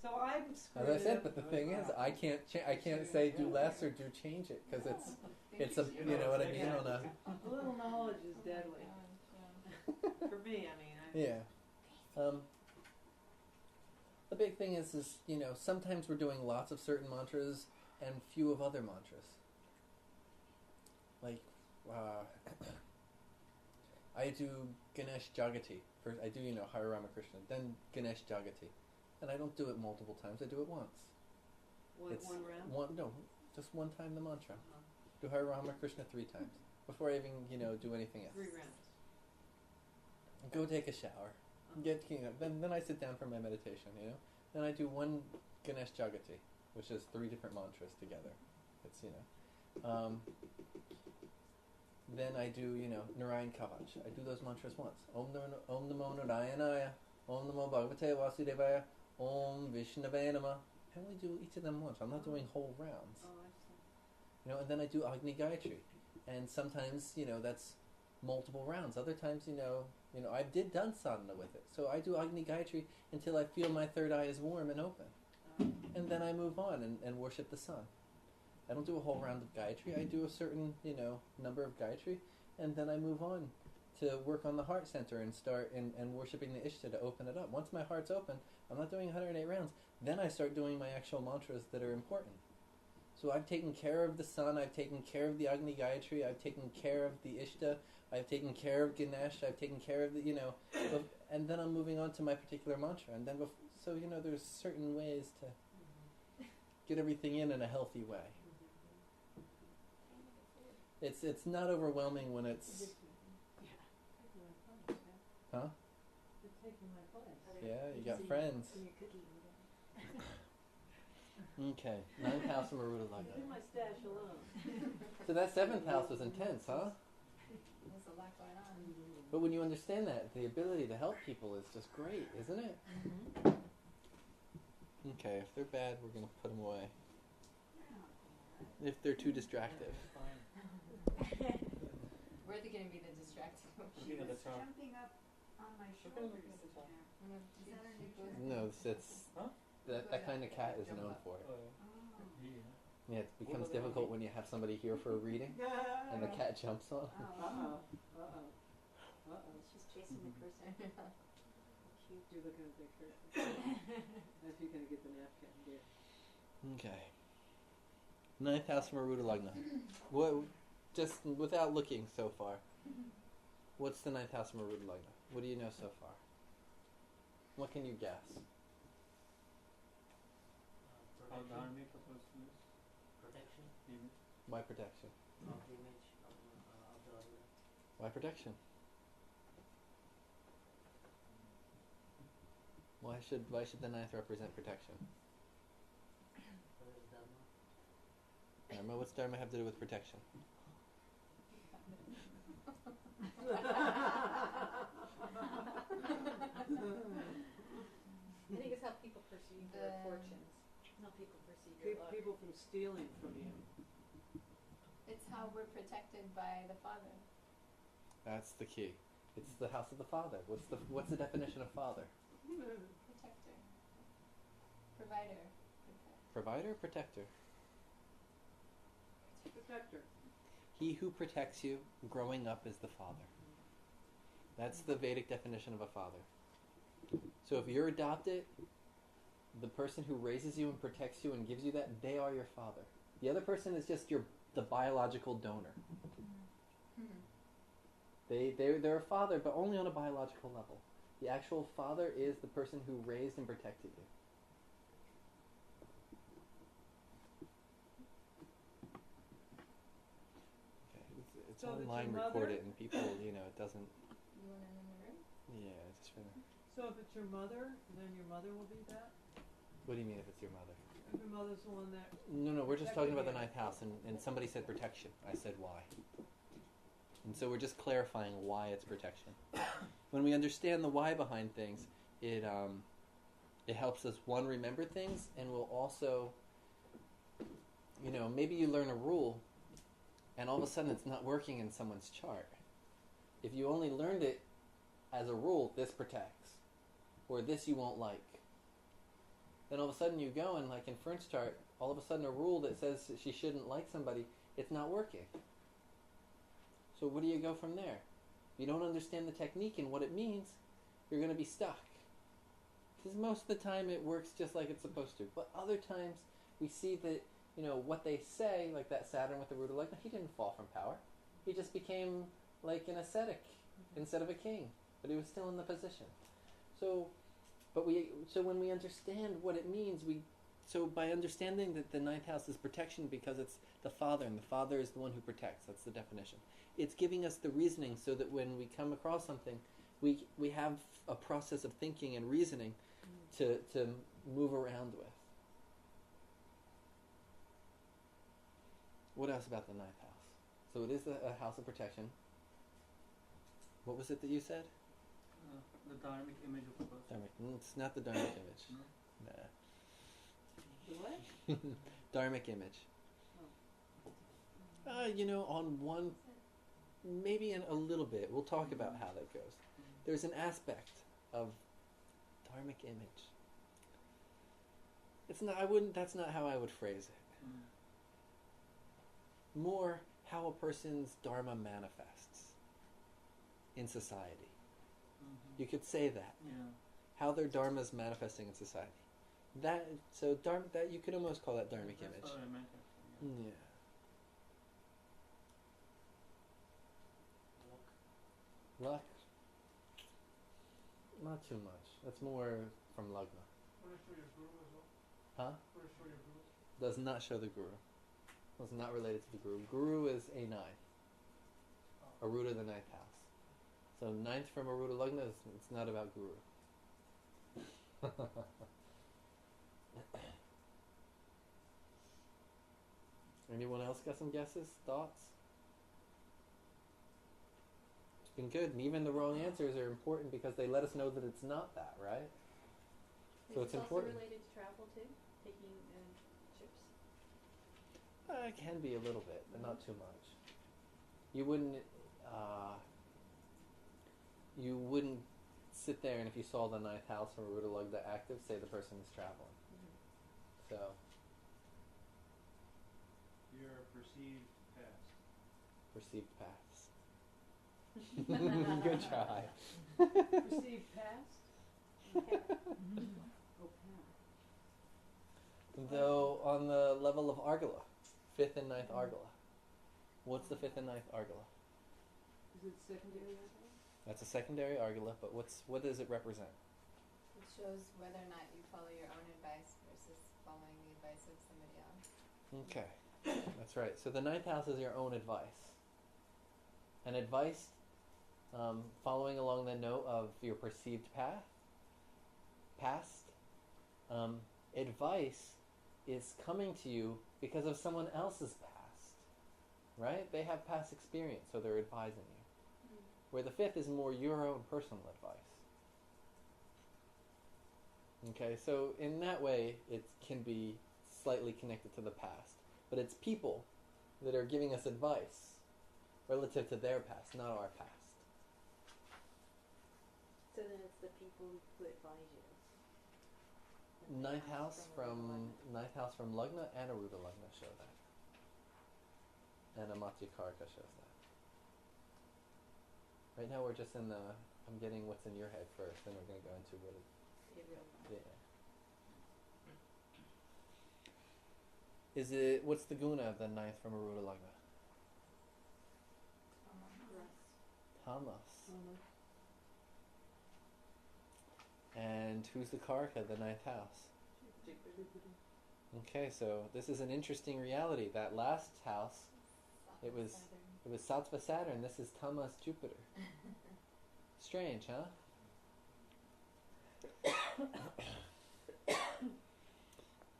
So I'm screwed. As I said, but the thing is, I can't say do less or do change it because it's a you know what I mean on a little knowledge is deadly. For me, I mean. Yeah. The big thing is you know sometimes we're doing lots of certain mantras and few of other mantras. Like I do Ganesh Jagati first. I do Hare Rama Krishna, then Ganesh Jagati. And I don't do it multiple times. I do it once. One round? No, just one time the mantra. Do Hare Rama Krishna 3 times before I even do anything else. 3 rounds. Go take a shower. Then I sit down for my meditation. Then I do one Ganesh Jagati, which is 3 different mantras together. It's Then I do Narayan Kavach. I do those mantras once. Om Namo Narayanaya. Om Namo Bhagavate Vasudevaya. Om Vishnave Namah. I only do each of them once. I'm not doing whole rounds. Oh, I see. And then I do Agni Gayatri. And sometimes, that's multiple rounds. Other times, I did done sadhana with it. So I do Agni Gayatri until I feel my third eye is warm and open. And then I move on and worship the sun. I don't do a whole round of Gayatri. I do a certain, number of Gayatri. And then I move on to work on the heart center and start and worshipping the Ishta to open it up. Once my heart's open, I'm not doing 108 rounds. Then I start doing my actual mantras that are important. So I've taken care of the sun, I've taken care of the Agni Gayatri, I've taken care of the Ishta, I've taken care of Ganesh, I've taken care of the, and then I'm moving on to my particular mantra. And then, so, there's certain ways to get everything in a healthy way. It's not overwhelming when it's... Huh? You're taking my place. Yeah, you got friends. Okay, 9th house from Arudha Leave Lagna. my stash alone. So that 7th house was intense, huh? There's a lot going on. But when you understand that, the ability to help people is just great, isn't it? Mm-hmm. Okay, if they're bad, we're going to put them away. If they're too distractive. We're going to be the distracted. She was jumping up on my shoulders. Is that her nature? No, it's that kind of cat is known for it. Yeah, it becomes difficult when you have somebody here for a reading, and the cat jumps on. She's chasing the person. Cute. You're looking at the picture. If you're going to get the napkin, dear. Okay. 9th house from Arudha Lagna. What? Just without looking so far. What's the 9th house from Arudha Lagna? What do you know so far? What can you guess? How dharmic a person is? Protection. Image. Why protection? Of the image of the Arudha. Why protection? Why should the 9th represent protection? What is Dharma? Dharma, what's Dharma have to do with protection? I think it's how people perceive their fortunes. How people perceive your luck. People from stealing from you. It's how we're protected by the Father. That's the key. It's the house of the father. What's the definition of father? Protector. Provider. Provider, protector. Protector. He who protects you growing up is the father. That's the Vedic definition of a father. So if you're adopted, the person who raises you and protects you and gives you that, they are your father. The other person is just the biological donor. They're a father, but only on a biological level. The actual father is the person who raised and protected you. Okay, it's So online it's your mother? recorded, and people, it doesn't. You want to know the room? Yeah, just for. So if it's your mother, then your mother will be that? What do you mean if it's your mother? If your mother's the one that... No, we're just talking about the Protecting 9th house, and somebody said protection. I said why. And so we're just clarifying why it's protection. When we understand the why behind things, it helps us, one, remember things, and will also, maybe you learn a rule, and all of a sudden it's not working in someone's chart. If you only learned it as a rule, this protects, or this you won't like. Then all of a sudden you go and, like in Fern's chart, all of a sudden a rule that says that she shouldn't like somebody, it's not working. So where do you go from there? If you don't understand the technique and what it means, you're going to be stuck. Because most of the time it works just like it's supposed to. But other times we see that, what they say, like that Saturn with the Arudha Lagna, he didn't fall from power. He just became like an ascetic instead of a king. But he was still in the position. So when we understand what it means, so by understanding that the ninth house is protection because it's the father, and the father is the one who protects. That's the definition. It's giving us the reasoning so that when we come across something, we have a process of thinking and reasoning to move around with. What else about the ninth house? So it is a house of protection. What was it that you said? The dharmic image of a person. Dharmic. It's not the dharmic image. No? Nah. The what? Dharmic image. On one, maybe in a little bit. We'll talk about how that goes. There's an aspect of dharmic image. It's not. That's not how I would phrase it. More how a person's dharma manifests in society. You could say that. Yeah. How their dharma is manifesting in society. That you could almost call that dharmic image. That's what I meant actually. Yeah. Luck? Not too much. That's more from Lagna. Want to show your guru as well? Huh? Want to show your guru? Does not show the guru. It's not related to the guru. Guru is a 9. Arruda, the 9th house. So 9th from Arudha Lagna, it's not about guru. Anyone else got some guesses? Thoughts? It's been good. And even the wrong answers are important because they let us know that it's not that, right? So it's important. also related to travel too? Taking ships? It can be a little bit, but not too much. You wouldn't sit there and if you saw the 9th house from Arudha Lagna active, say the person is traveling. So Your perceived past. perceived paths. Good try. Perceived past? Oh, past. Though on the level of Argala, 5th and 9th Argala. What's the 5th and 9th Argala? Is it secondary? I think? That's a secondary Argala, but what does it represent? It shows whether or not you follow your own advice versus following the advice of somebody else. Okay, that's right. So the 9th house is your own advice. And advice, following along the note of your perceived past, advice is coming to you because of someone else's past, right? They have past experience, so they're advising you. Where the 5th is more your own personal advice. Okay, so in that way, it can be slightly connected to the past. But it's people that are giving us advice relative to their past, not our past. So then it's the people who advise you. Ninth house from Lagna and Arudha Lagna show that. And Amatya Karka shows that. Right now we're just in I'm getting what's in your head first, then we're going to go into what it is. What's the guna of the 9th from Arudha Lagna? Tamas. And who's the Karka, the 9th house? Okay, so this is an interesting reality. That last house, it was Sattva Saturn. This is Tamas Jupiter. Strange, huh?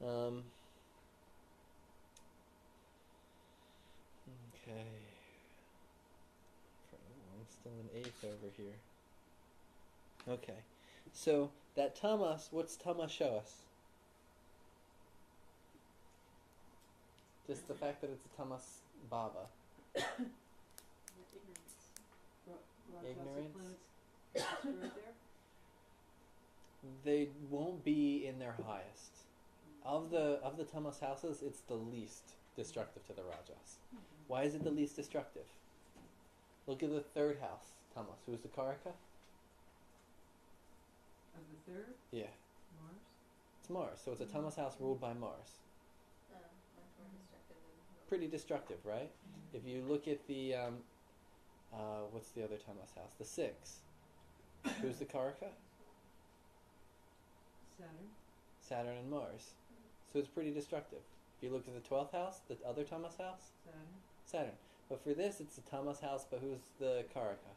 Okay. I'm still an 8th over here. Okay. So that tamas, what's tamas show us? Just the fact that it's a tamas bhava. Ignorance. They won't be in their highest. of the tamas houses, it's the least destructive to the rajas. Why is it the least destructive? Look at the third house, tamas. Who's the karaka? Of the third, Yeah, Mars. it's Mars. So it's a tamas house ruled by Mars. Much more destructive than Pretty destructive, right? If you look at the what's the other tamas house? The 6. Who's the karaka? Saturn. Saturn and Mars. So it's pretty destructive. If you look at the 12th house, the other tamas house, Saturn. Saturn. But for this, it's the tamas house, but who's the karaka?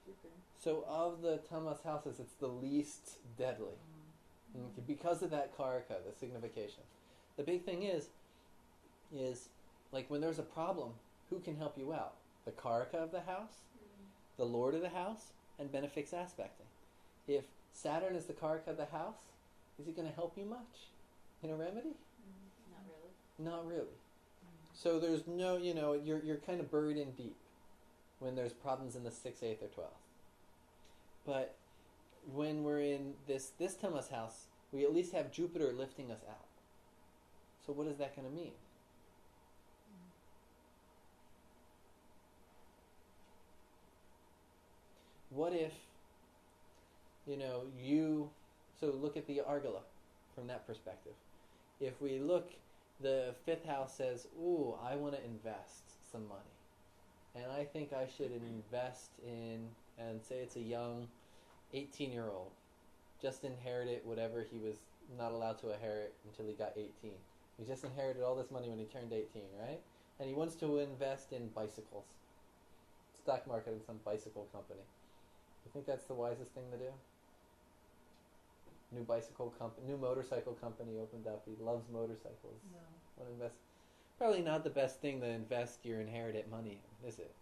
Jupiter. So of the tamas houses, it's the least deadly. Okay, because of that karaka, the signification. The big thing is like when there's a problem, who can help you out? The karaka of the house, the lord of the house, and benefics aspecting. If Saturn is the karaka of the house, is he going to help you much in a remedy? Not really. Not really. So there's no, you're kind of buried in deep when there's problems in the 6th, 8th, or 12th. But when we're in this tamas house, we at least have Jupiter lifting us out. So what is that going to mean? What if, so look at the Argala from that perspective. If we look, the 5th house says, ooh, I want to invest some money. And I think I should invest in, and say it's a young 18-year-old, just inherited whatever he was not allowed to inherit until he got 18. He just inherited all this money when he turned 18, right? And he wants to invest in bicycles. Stock market in some bicycle company. You think that's the wisest thing to do? New motorcycle company opened up. He loves motorcycles. No. Want to invest? Probably not the best thing to invest your inherited money in, is it?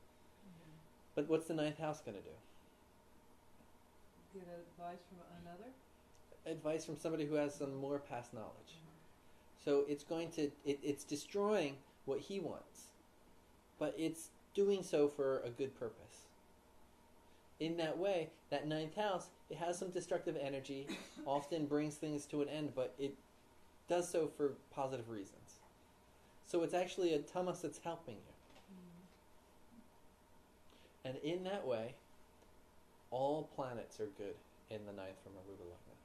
But what's the 9th house going to do? Get advice from another? Advice from somebody who has some more past knowledge. So it's going to, it's destroying what he wants, but it's doing so for a good purpose. In that way, that 9th house, it has some destructive energy, often brings things to an end, but it does so for positive reasons. So it's actually a tamas that's helping you. And in that way, all planets are good in the 9th from Arudha Lagna.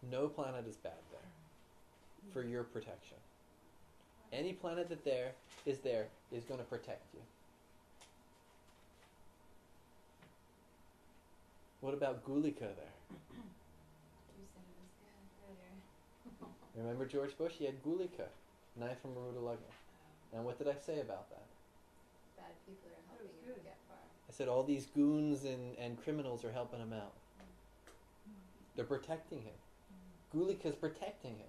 No planet is bad there for your protection. Any planet that is going to protect you. What about Gulika there? You said it was good earlier. Remember George Bush? He had Gulika, 9th from Arudha Lagna. And what did I say about that? Bad people are helping was you good. get far. I said all these goons and criminals are helping him out. They're protecting him. Gulika's protecting him.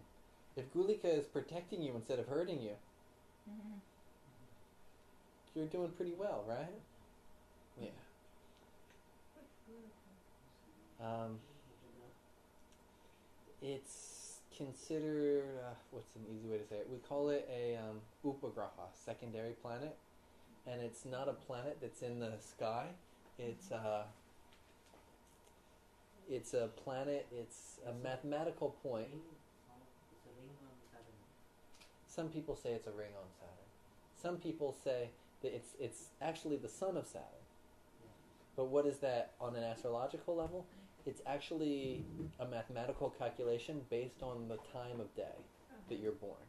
If Gulika is protecting you instead of hurting you, you're doing pretty well, right? Yeah. It's considered, what's an easy way to say it? We call it a upagraha, secondary planet. And it's not a planet that's in the sky. It's a planet, it's a mathematical point. It's a ring on Saturn. Some people say it's a ring on Saturn. Some people say that it's actually the sun of Saturn. But what is that on an astrological level? It's actually a mathematical calculation based on the time of day that you're born.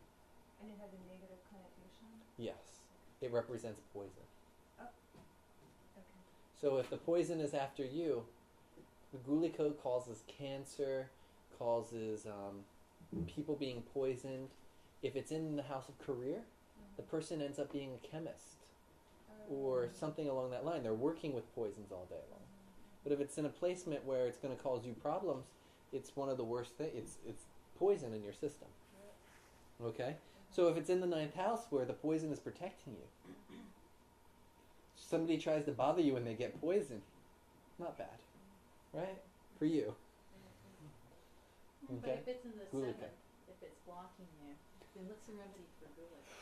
And it has a negative connotation? Yes. It represents poison. Okay. So if the poison is after you, the Gulika causes cancer, causes people being poisoned. If it's in the house of career, the person ends up being a chemist or something along that line. They're working with poisons all day long. But if it's in a placement where it's going to cause you problems, it's one of the worst things. It's poison in your system. Okay? So if it's in the 9th house where the poison is protecting you, somebody tries to bother you and they get poisoned, not bad. Right? For you. But Okay? if it's in the Gulika. 7th, if it's blocking you, then what's the remedy for Gulika?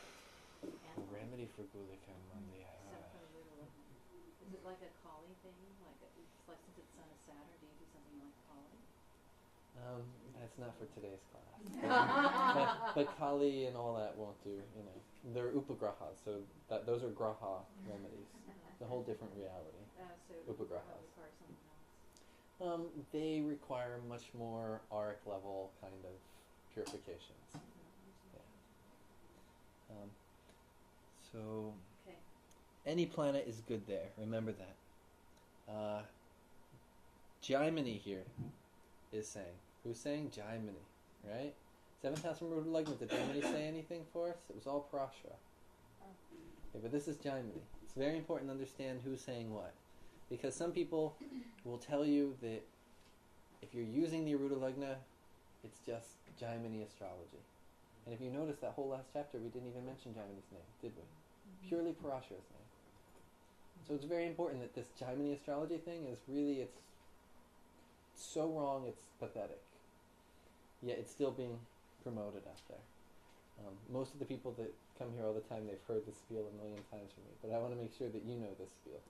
The remedy for Gulika Monday. Except for Arudha. Is it like a Kali thing? Like it's like since it's Sun of Saturn, do you do something like Kali? That's not for today's class. But Kali and all that won't do, you know. They're upagrahas, so those are graha remedies. It's a whole different reality. So Upagrahas. require something else. They require much more auric level kind of purifications. Yeah. So Okay. any planet is good there. Remember that. Gemini here is saying. Who's saying? Gemini, right? 7th house from Arudha Lagna. Did Gemini say anything for us? It was all Parashara. Okay, but this is Gemini. It's very important to understand who's saying what. Because some people will tell you that if you're using the Arudha Lagna, it's just Gemini astrology. And if you notice that whole last chapter, we didn't even mention Gemini's name, did we? Purely Parashara's name. So it's very important that this Gemini astrology thing is really, it's so wrong, it's pathetic. Yet it's still being promoted out there. Most of the people that come here all the time, they've heard this spiel a million times from me, but I want to make sure that you know this spiel.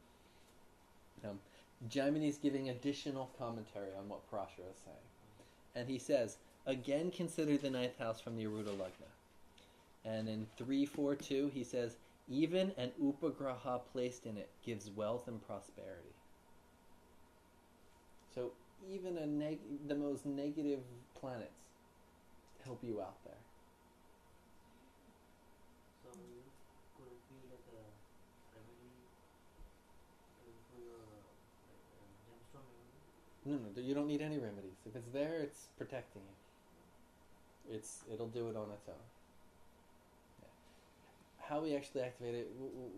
Gemini's giving additional commentary on what Parashara is saying. And he says, again consider the 9th house from the Arudha Lagna. And in 3.4.2 he says, even an upagraha placed in it gives wealth and prosperity. So even the most negative planets help you out there. So could it be like a remedy for your gemstone remedy? No, you don't need any remedies. If it's there, it's protecting you. It'll do it on its own. Yeah. How we actually activate it,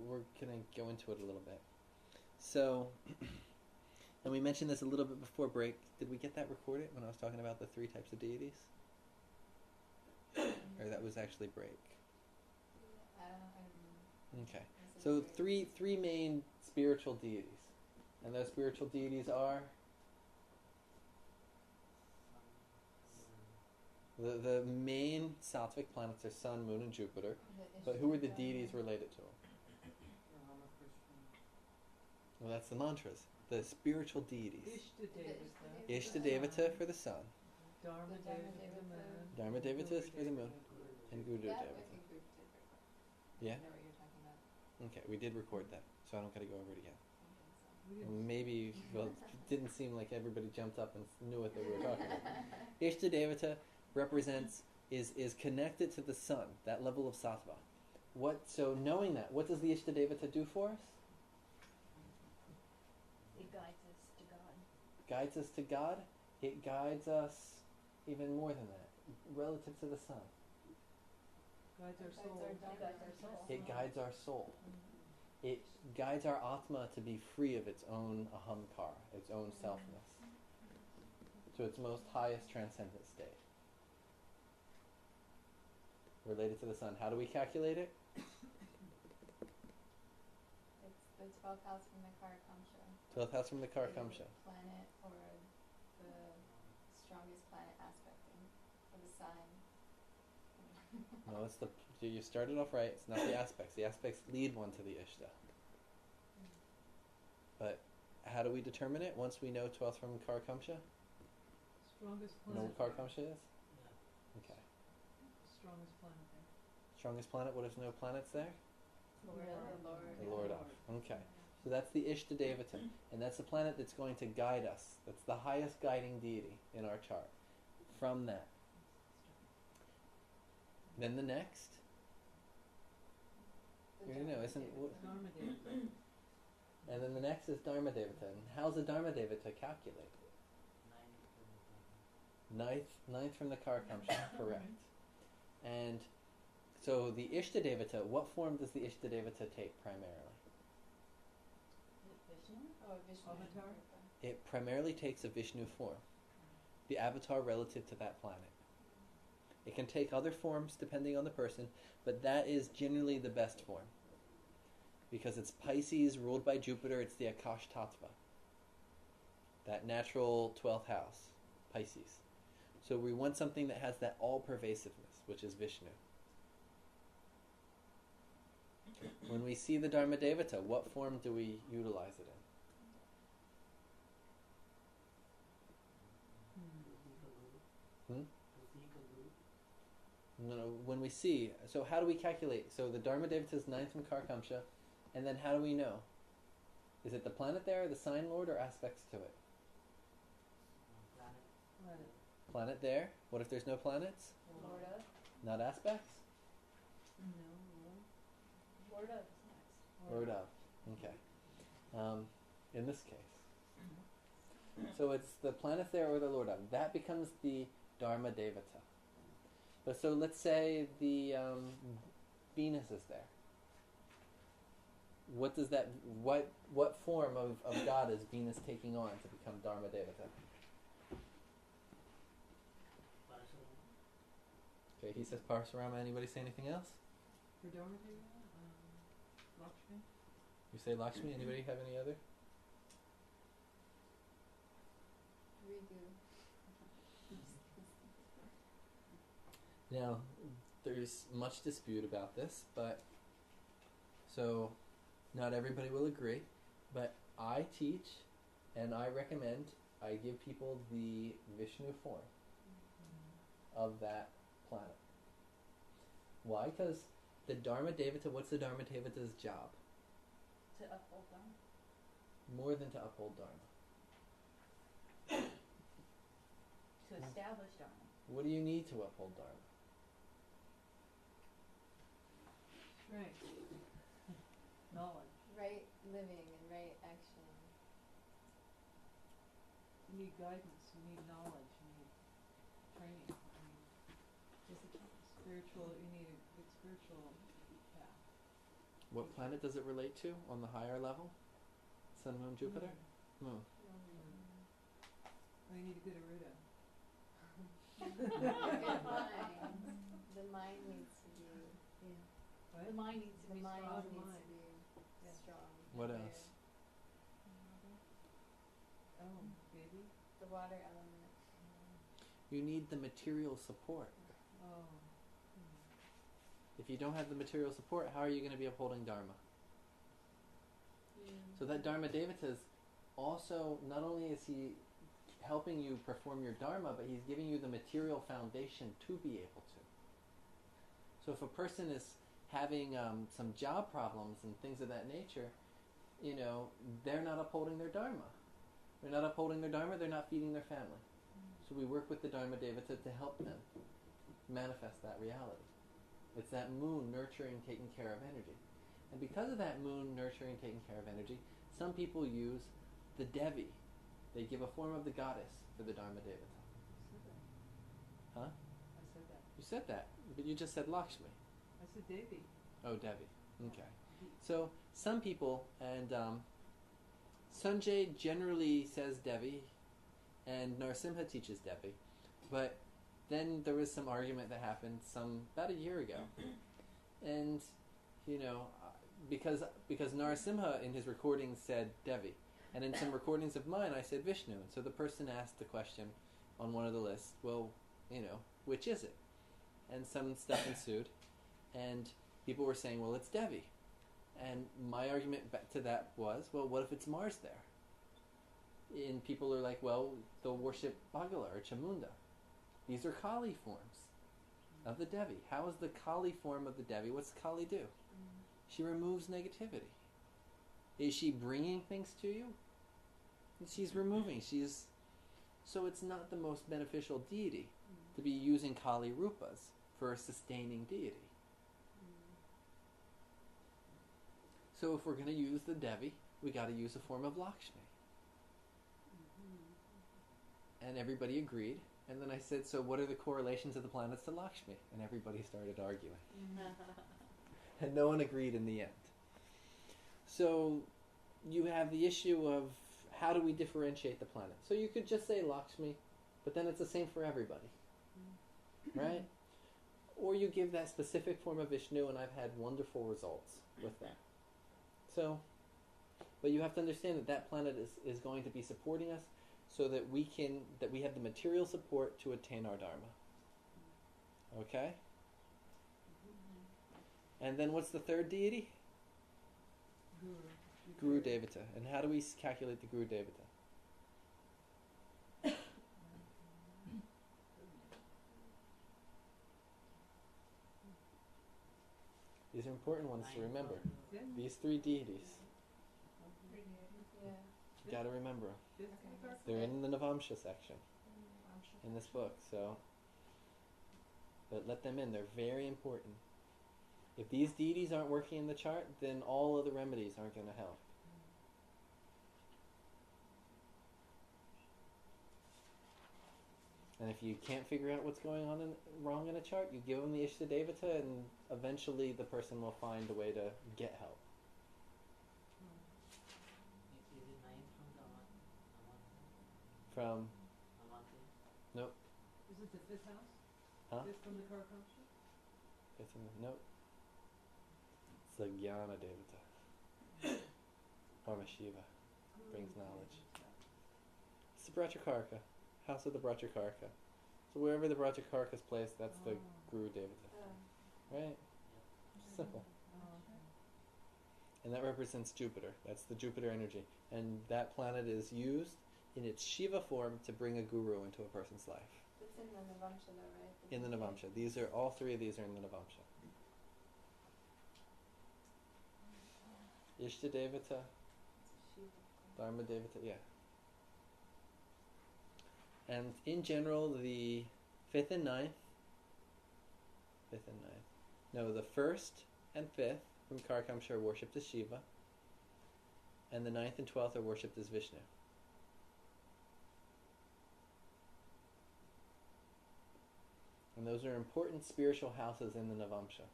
we're going to go into it a little bit. So, and we mentioned this a little bit before break. Did we get that recorded when I was talking about the 3 types of deities? Or that was actually break? I don't know. Okay. So three main spiritual deities. And those spiritual deities are? The main sattvic planets are Sun, Moon, and Jupiter. But who are the deities related to them? Well, that's the mantras. The spiritual deities. Ishtadevata for the Sun. Dharmadevata for the moon. Dharmadevata is for the moon. And Guru That I Devata. think we did record. Yeah? I know what you're talking about. Okay, we did record that, so I don't gotta go over it again. I think so. Maybe, well, it didn't seem like everybody jumped up and knew what they were talking about. Ishtadevata represents, is connected to the sun, that level of sattva. So knowing that, what does the Ishtadevata do for us? It guides us to God. Guides us to God. It guides us even more than that, relative to the sun. Guides our Guides soul. our soul. It guides our soul. It guides our atma to be free of its own ahamkara, its own selfness, to its most highest transcendent state. Related to the sun. How do we calculate it? It's the 12th house from the Qorikancha. 12th house from the Qorikancha. Planet or the strongest planet aspecting or the sign. No, it's you started off right. It's not the aspects. The aspects lead one to the Ishta. But how do we determine it once we know 12th from Qorikancha? Strongest You know planet. what Qorikancha is? Yeah. Okay. Strongest planet there. Strongest planet. What if no planets there? The The Lord of. Okay. So that's the Ishtadevata. And that's the planet that's going to guide us. That's the highest guiding deity in our chart. From that. Then the next. You know, isn't... Dharmadevata. And then the next is Dharmadevata. And how's the Dharmadevata calculated? 9th from the Qorikancha, correct. And so the Ishtadevata, what form does the Ishtadevata take primarily? Vishnu? Oh, Vishnu. Avatar? It primarily takes a Vishnu form, the avatar relative to that planet. It can take other forms depending on the person, but that is generally the best form. Because it's Pisces ruled by Jupiter, it's the Akash Tattva. That natural 12th house, Pisces. So we want something that has that all-pervasiveness, which is Vishnu. When we see the Dharmadevata, what form do we utilize it in? Hmm? To seek a guru. No, when we see, so how do we calculate? So the Dharma Devata is 9 from Qorikancha, and then how do we know? Is it the planet there, the sign lord, or aspects to it? Planet. Planet there. What if there's no planets? Lord of. Not aspects? Lord of is next. Lord of. Okay. In this case. So it's the planet there or the Lord of. That becomes the Dharma Devata. But so let's say the Venus is there. What does that? What form of God is Venus taking on to become Dharma Devata? Parasharama. Okay, he says Parasharama. Anybody say anything else? For Dharma Devata, Lakshmi. You say Lakshmi. Anybody have any other? Redo. Now, there's much dispute about this, but so not everybody will agree, but I teach and I recommend I give people the Vishnu form of that planet. Why? Because the Dharma Devata, what's the Dharma Devata's job? To uphold them. More than to uphold Dharma. To establish Dharma. What do you need to uphold Dharma? Strength. Knowledge. Right living and right action. You need guidance, you need knowledge, you need training, you need spiritual, you need a good spiritual path. What planet does it relate to on the higher level? Sun, Moon, Jupiter? Moon. Oh, you need a good Arudha. Good mind. The mind needs to be. What? The mind needs to The be mind strong. needs to be strong. What and else? Oh, baby. The water element. You need the material support. Oh. If you don't have the material support, how are you going to be upholding Dharma? So that Dharma Devata is also, not only is he helping you perform your Dharma, but he's giving you the material foundation to be able to. So if a person is having some job problems and things of that nature, you know, they're not upholding their Dharma. They're not upholding their Dharma, they're not feeding their family. So we work with the Dharma Devata to help them manifest that reality. It's that moon nurturing, taking care of energy. And because of that moon nurturing, taking care of energy, some people use the Devi. They give a form of the goddess for the Dharma Devata. Huh? I said that. You said that, but you just said Lakshmi. I said Devi. Oh, Devi. Okay. So some people, and Sanjay generally says Devi, and Narasimha teaches Devi, but then there was some argument that happened about a year ago, and you know, because Narasimha in his recordings said Devi, and in some recordings of mine I said Vishnu, and so the person asked the question on one of the lists, well, you know, which is it? And some stuff ensued, and people were saying, well, it's Devi. And my argument back to that was, well, what if it's Mars there? And people are like, well, they'll worship Bagala or Chamunda. These are Kali forms of the Devi. How is the Kali form of the Devi? What's Kali do? She removes negativity. Is she bringing things to you? She's removing. So it's not the most beneficial deity to be using Kali Rupas for a sustaining deity. So if we're going to use the Devi, we got to use a form of Lakshmi. And everybody agreed. And then I said, so what are the correlations of the planets to Lakshmi? And everybody started arguing. And no one agreed in the end. So you have the issue of how do we differentiate the planet? So you could just say Lakshmi, but then it's the same for everybody. Right? Or you give that specific form of Vishnu, and I've had wonderful results with that. So, but you have to understand that that planet is going to be supporting us so that we have the material support to attain our Dharma. Okay? And then what's the third deity? Guru Devata. And how do we calculate the Guru Devata? These are important ones to remember. Yeah. These three deities. Yeah. You gotta remember 'em. Fifth Okay. Arcana. They're in the Navamsha section in this book, so but let them in. They're very important. If these deities aren't working in the chart, then all other remedies aren't going to help. And if you can't figure out what's going on wrong in a chart, you give them the Ishtadevata, and eventually the person will find a way to get help. Is it 9 from the Amante? From nope, Is it the fifth house? huh? Fifth from the Qorikancha? It's in nope. It's the Jnana Devata. Parmashiva brings knowledge. It's the Brajakarka, house of the Brajakarka. So wherever the Brajakarka is placed, that's the Guru Devata. Right? Simple. Oh, okay. And that represents Jupiter. That's the Jupiter energy. And that planet is used in its Shiva form to bring a guru into a person's life. It's in the Navamsha though, right? In the Navamsha. These are all three of these are in the Navamsha. Ishtadevata, Dharma Devata, yeah. And in general, the 5th and 9th, no, the 1st and 5th from Qorikancha are worshipped as Shiva, and the 9th and 12th are worshipped as Vishnu. And those are important spiritual houses in the Navamsha.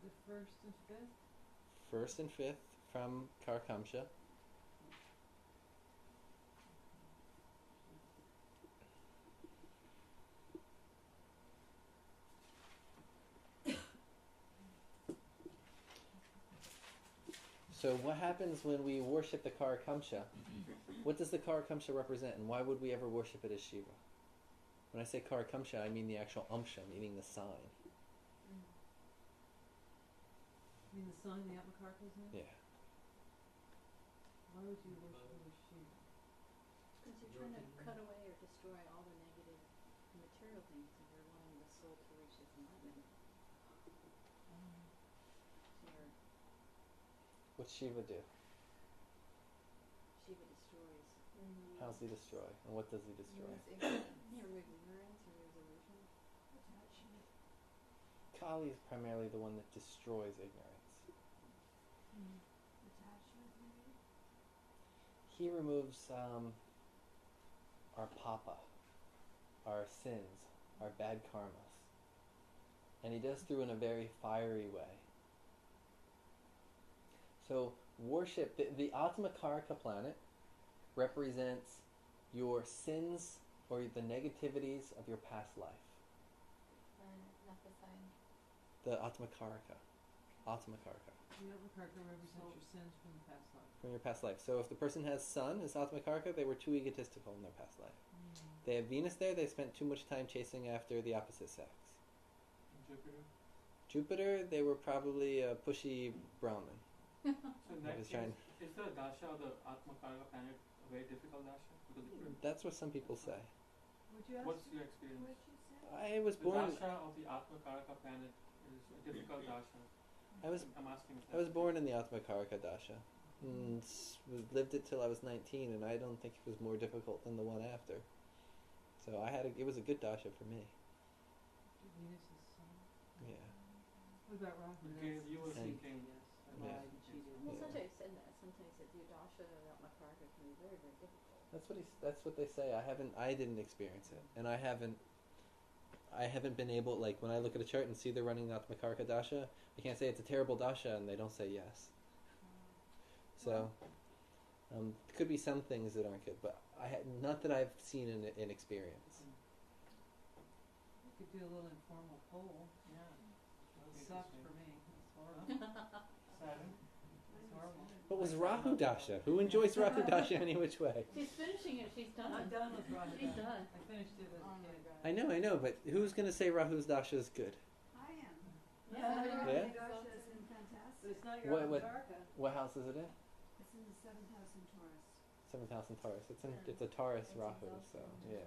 The first and fifth? 1st and 5th from Qorikancha. So what happens when we worship the Qorikancha? What does the Qorikancha represent, and why would we ever worship it as Shiva? When I say Qorikancha, I mean the actual amsha, meaning the sign. You mean the sign the Atmakarka's in? Yeah. Why would you worship it as Shiva? Because you're trying to cut away or destroy all the negative material things, and you're wanting the soul to reach its enlightenment. So you're, What's Shiva do? Shiva destroys. How's he destroy? And what does he destroy? Remove ignorance or illusion. Kali is primarily the one that destroys ignorance. Attachment, maybe? He removes our papa, our sins, our bad karmas. And he does through in a very fiery way. So worship, the Atmakarka planet represents your sins or the negativities of your past life. Not the sign. The Atmakarka. Atmakarka. The Atmakarka represents your sins from the past life. From your past life. So if the person has sun as Atmakarka, they were too egotistical in their past life. They have Venus there, they spent too much time chasing after the opposite sex. Jupiter. Jupiter, they were probably a pushy Brahmin. So in I that was case, trying- is the Dasha or the Atmakarka planet a very difficult Dasha? Because That's what some people say. Would you ask? what's your experience? What'd you say? I was The born Dasha of the Atmakarka planet is a difficult Dasha. I was I'm asking. I was born in the Atmakarka Dasha. And lived it till I was 19, and I don't think it was more difficult than the one after. So it was a good Dasha for me. Venus is sun. Yeah. What about Rahu? Okay, you were And- thinking. Yes. Yeah. Lied and cheated. Well, Yeah. Sanjay said that. Sometimes that the Dasha of Atmakarka can be very, very difficult. That's what they say. I didn't experience it, and I haven't been able, like, when I look at a chart and see they're running the Atmakarka Dasha, I can't say it's a terrible Dasha, and they don't say yes. So, it could be some things that aren't good, but not that I've seen in experience. You could do a little informal poll. Yeah. Okay, It sucked for me. It's horrible. Saturn. It's horrible. What was Rahu Dasha? Who enjoys Rahu Dasha any which way? She's finishing it. She's done. I'm done with Rahu. She's done. I finished it as Oh a my kid. god. I know, but who's going to say Rahu's Dasha is good? I am. Yeah. Yeah? Dasha has been fantastic. But it's not your What- Atmakarka. What house is it in? It's in the 7th house in Taurus. 7th house in Taurus. It's a Taurus Rahu, so yeah.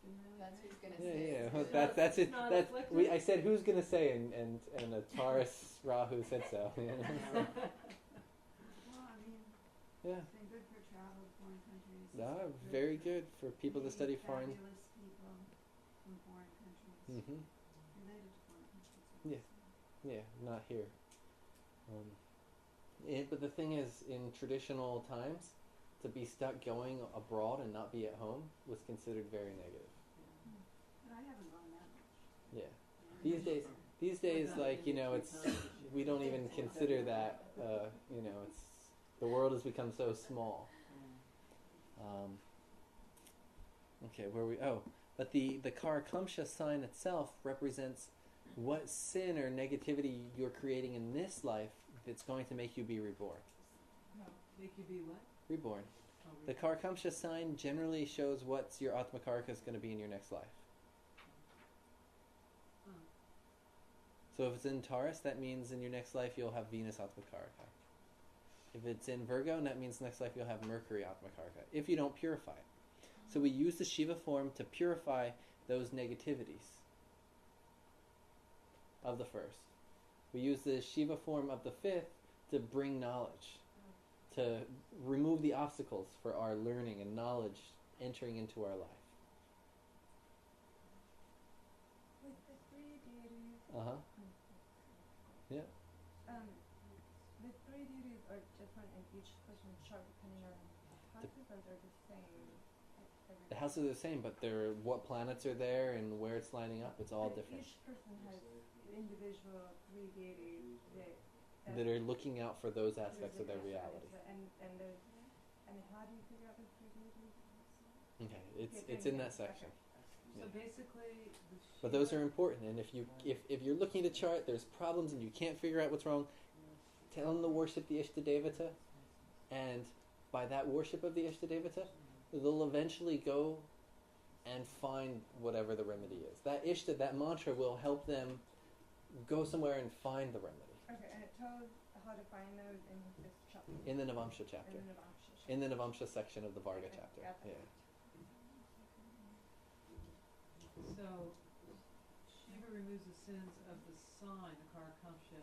been really That's great. who's gonna Yeah, say. yeah. it's Well, good. that's it. It's not That's afflicted? I said who's gonna say, and a Taurus Rahu said so. You know? Well, I mean, Yeah. it's been good for travel to foreign countries. It's No, been very for good for people to meeting study foreign. Fabulous people from foreign countries. Hmm. Related to foreign countries. Yeah. Yeah, not here. But the thing is, in traditional times, to be stuck going abroad and not be at home was considered very negative. But I haven't gone that much. Yeah. These days, like, you know, it's we don't even consider that. You know, it's the world has become so small. Okay, where we? Oh, but the Qorikancha sign itself represents what sin or negativity you're creating in this life that's going to make you be reborn. Make you be what? Reborn. Oh, The Qorikancha sign generally shows what's your Atmakarika is going to be in your next life. Oh. So if it's in Taurus, that means in your next life you'll have Venus Atmakarika. If it's in Virgo, that means next life you'll have Mercury Atmakarika, if you don't purify it. So we use the Shiva form to purify those negativities of the first. We use the Shiva form of the fifth to bring knowledge, to remove the obstacles for our learning and knowledge entering into our life. With the three deities, Uh-huh. Yeah. the three deities are different in each person's chart depending on houses, or they're the same every The houses are the same, but they're what planets are there and where it's lining up. It's all But different. Each person has individual three deities That are looking out for those aspects of their there's a- reality. And how do you figure out the three deities? Okay, it's in that section. So Yeah. basically, the But those Shiva- are important, and if you're looking at a chart, there's problems and you can't figure out what's wrong, tell them to worship the Ishtadevata, and by that worship of the Ishtadevata, they'll eventually go and find whatever the remedy is. That Ishta, that mantra will help them go somewhere and find the remedy. Okay, and it tells how to find those in this chapter. In the Navamsha chapter. In the Navamsha chapter. In the Navamsha section of the Varga Okay, chapter. got that. Yeah. So Shiva removes the sins of the sign, the Qorikancha,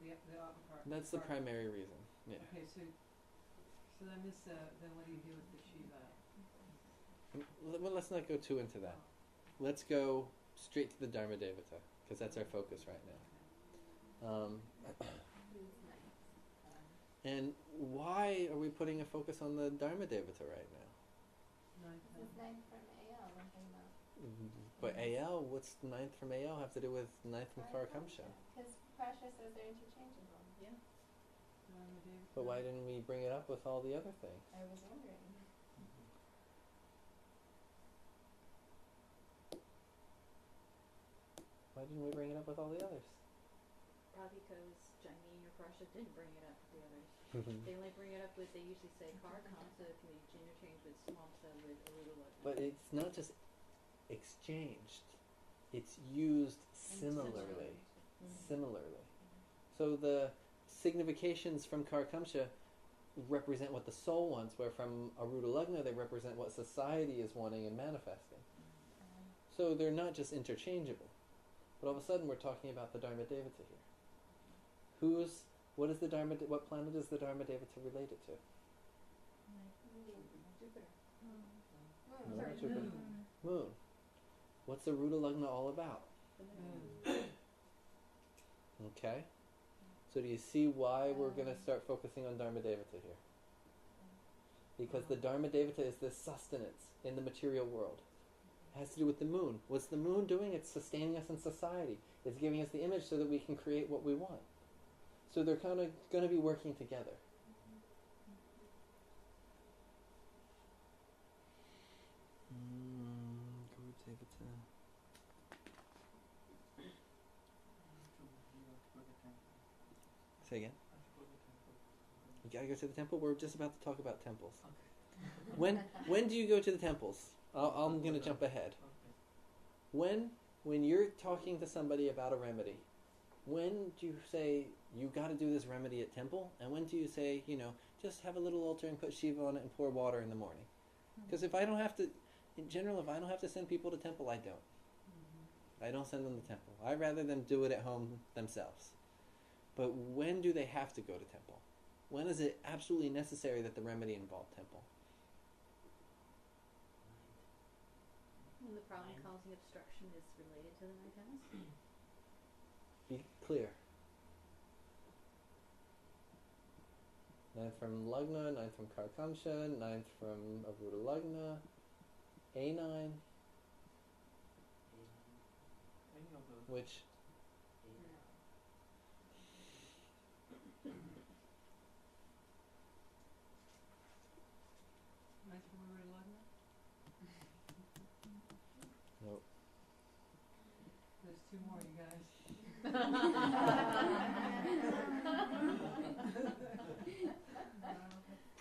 the Atmakarika. That's the primary reason. Yeah. Okay, so I missed that. Then what do you do with the Shiva? Well, let's not go too into that. Let's go straight to the Dharma Devata, because that's our focus right now. And why are we putting a focus on the Dharma Devata right now? Ninth This is house. 9 from AL, we're talking about. But AL, what's ninth from AL have to do with ninth from Qorikancha? Because Prasha says they're interchangeable. Yeah. Dharma Devata. But why didn't we bring it up with all the other things? I was wondering. Why didn't we bring it up with all the others? Probably because Jaimini or Prasha didn't bring it up with the others. They only bring it up with, they usually say Qorikancha can be interchanged with Samamsa with Arudha Lagna. But it's not just exchanged, it's used similarly. Similarly. So the significations from Qorikancha represent what the soul wants, where from Arudha Lagna they represent what society is wanting and manifesting. So they're not just interchangeable. But all of a sudden we're talking about the Dharma Devata here. What planet is the Dharma Devata related to? Jupiter. No, Sorry, not Jupiter. Moon. Moon. What's the Arudha Lagna all about? Okay. So do you see why we're going to start focusing on Dharma Devata here? Because the Dharma Devata is this sustenance in the material world. It has to do with the moon. What's the moon doing? It's sustaining us in society. It's giving us the image so that we can create what we want. So they're kind of going to be working together. Guru Devata. Say again? You gotta go to the temple? We're just about to talk about temples. When do you go to the temples? I'm going to jump ahead. When you're talking to somebody about a remedy, when do you say, you got to do this remedy at temple? And when do you say, just have a little altar and put Shiva on it and pour water in the morning? Because if I don't have to, in general, if I don't have to send people to temple, I don't. I don't send them to temple. I'd rather them do it at home themselves. But when do they have to go to temple? When is it absolutely necessary that the remedy involve temple? When the problem causing obstruction is related to the ninth house? Be clear. 9th from Lagna, 9th from Qorikancha, 9th from Arudha Lagna, A9, Any of those. which Nice from Arudha Lagna. Nope. There's 2 more, you guys.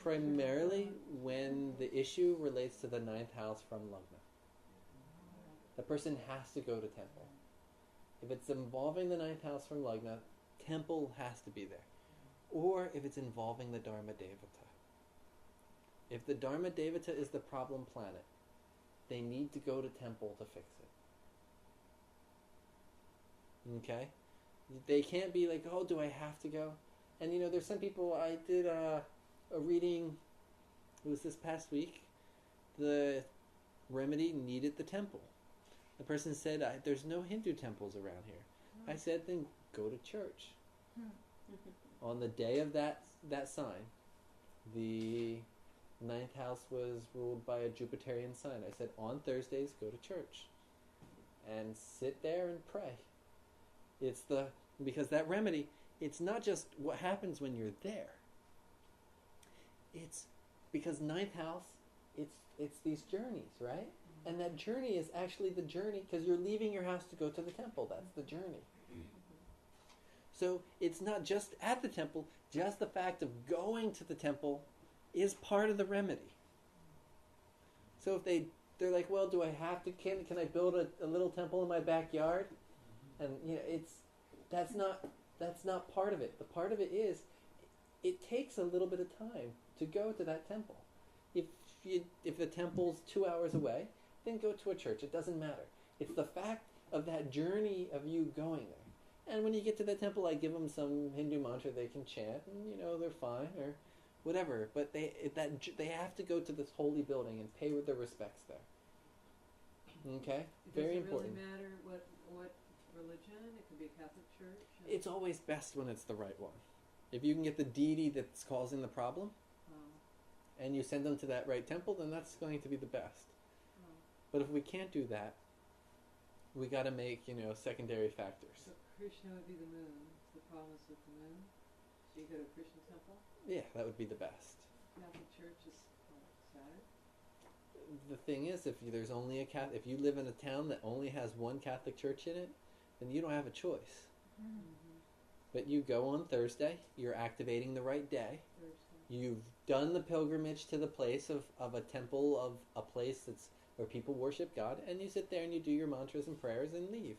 primarily when the issue relates to the 9th house from Lagna. The person has to go to temple. If it's involving the 9th house from Lagna, temple has to be there. Or if it's involving the Dharma Devata. If the Dharma Devata is the problem planet, they need to go to temple to fix it. Okay? They can't be like, oh, do I have to go? And you know, there's some people, I did a reading, it was this past week, the remedy needed the temple. The person said, there's no Hindu temples around here. I said, then go to church. On the day of that sign, the 9th house was ruled by a Jupiterian sign. I said, on Thursdays, go to church. And sit there and pray. Because that remedy, it's not just what happens when you're there. It's because 9th house, it's these journeys, right? And that journey is actually the journey, because you're leaving your house to go to the temple. That's the journey. So it's not just at the temple, just the fact of going to the temple is part of the remedy. So if they're like, well, do I have to, can I build a little temple in my backyard? And you know, that's not part of it. The part of it is, it takes a little bit of time to go to that temple. If the temple's 2 hours away, then go to a church. It doesn't matter. It's the fact of that journey of you going there. And when you get to the temple, I give them some Hindu mantra they can chant, and you know, they're fine, or whatever. But they have to go to this holy building and pay their respects there. Okay? Very important. Does it really matter what religion? It could be a Catholic church. It's always best when it's the right one. If you can get the deity that's causing the problem, and you send them to that right temple, then that's going to be the best. But if we can't do that, we got to make, secondary factors. So Krishna would be the moon. The problem is with the moon. So you go to a Krishna temple. Yeah, that would be the best. Catholic church is Saturn. The thing is, if there's only if you live in a town that only has one Catholic church in it, then you don't have a choice. But you go on Thursday. You're activating the right day. You've done the pilgrimage to the place of a temple, of a place that's where people worship God, and you sit there and you do your mantras and prayers and leave.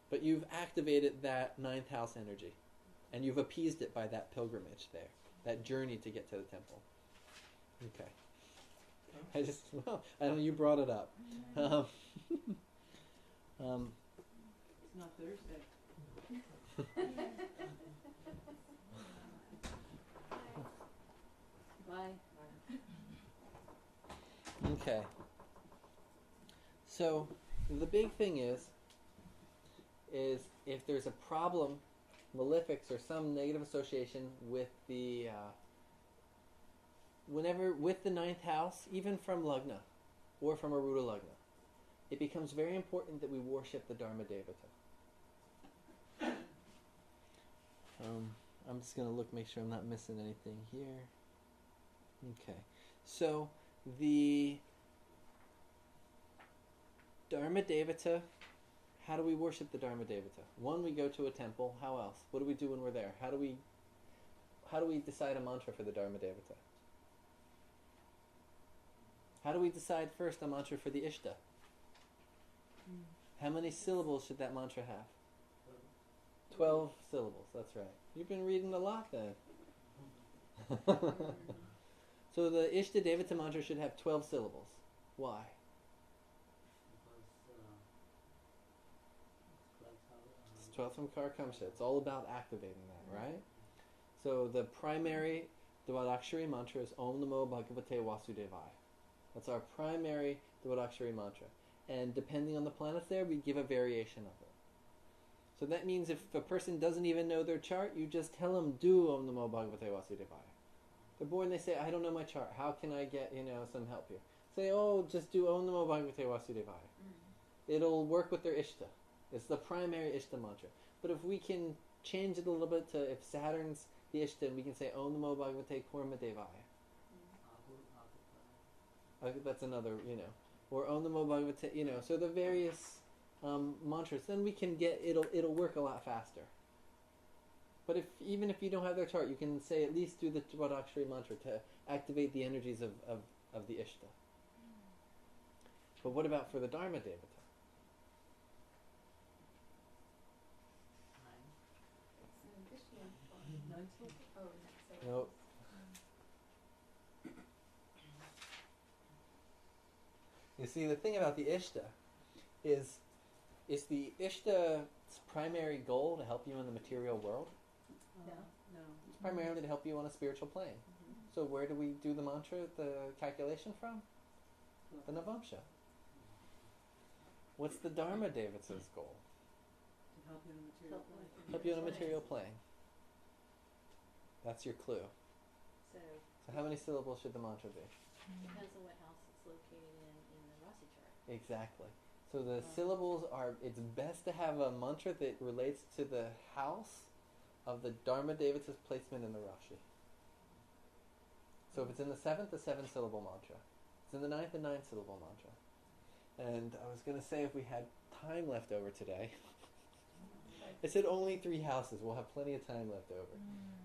But you've activated that 9th house energy, and you've appeased it by that pilgrimage there, that journey to get to the temple. Okay. I know you brought it up. It's not Thursday. Bye. Okay. So the big thing is if there's a problem, malefics or some negative association with the with the 9th house, even from Lagna or from Arudha Lagna, it becomes very important that we worship the Dharma Devata. I'm just going to make sure I'm not missing anything here. Okay. So the Dharma Devata, how do we worship the Dharma Devata? One, we go to a temple. How else? What do we do when we're there? How do we decide a mantra for the Dharma Devata? How do we decide first a mantra for the Ishta? How many syllables should that mantra have? 12 syllables, that's right. You've been reading a lot then. So the Ishta Devata mantra should have 12 syllables. Why? Because it's like how. It's 12th from Qorikancha. It's all about activating that, right? So the primary Dvadakshari mantra is Om Namo Bhagavate Vasudevaya. That's our primary Dvadakshari mantra. And depending on the planets there, we give a variation of it. So that means if a person doesn't even know their chart, you just tell them, do Om Namo Bhagavate Vasudevaya. They're born, they say, I don't know my chart. How can I get, some help here? Say, just do Om Namo Bhagavate Vasudevaya. It'll work with their Ishta. It's the primary Ishta mantra. But if we can change it a little bit to, if Saturn's the Ishta, we can say Om Namo Bhagavate Kurmadevaya. That's another, or Om Namo Bhagavate, so the various mantras, then we can get, it'll work a lot faster. But even if you don't have their chart, you can say at least do the Dvadakshari mantra to activate the energies of the Ishta. But what about for the Dharma Devata? Nope. You see, the thing about the Ishta is the Ishta's primary goal to help you in the material world? No. It's primarily to help you on a spiritual plane. So where do we do the mantra, the calculation from? The Navamsha. What's the Dharma Devata's goal? To help you in the material plane. Help you on a material plane. That's your clue. So how many syllables should the mantra be? depends on what house it's located in the Rasi chart. Exactly. So the syllables it's best to have a mantra that relates to the house of the Dharma Devata's placement in the Rashi. So if it's in the 7th, the 7-syllable mantra. If it's in the 9th, the 9-syllable mantra. And I was going to say if we had time left over today, I said only 3 houses. We'll have plenty of time left over.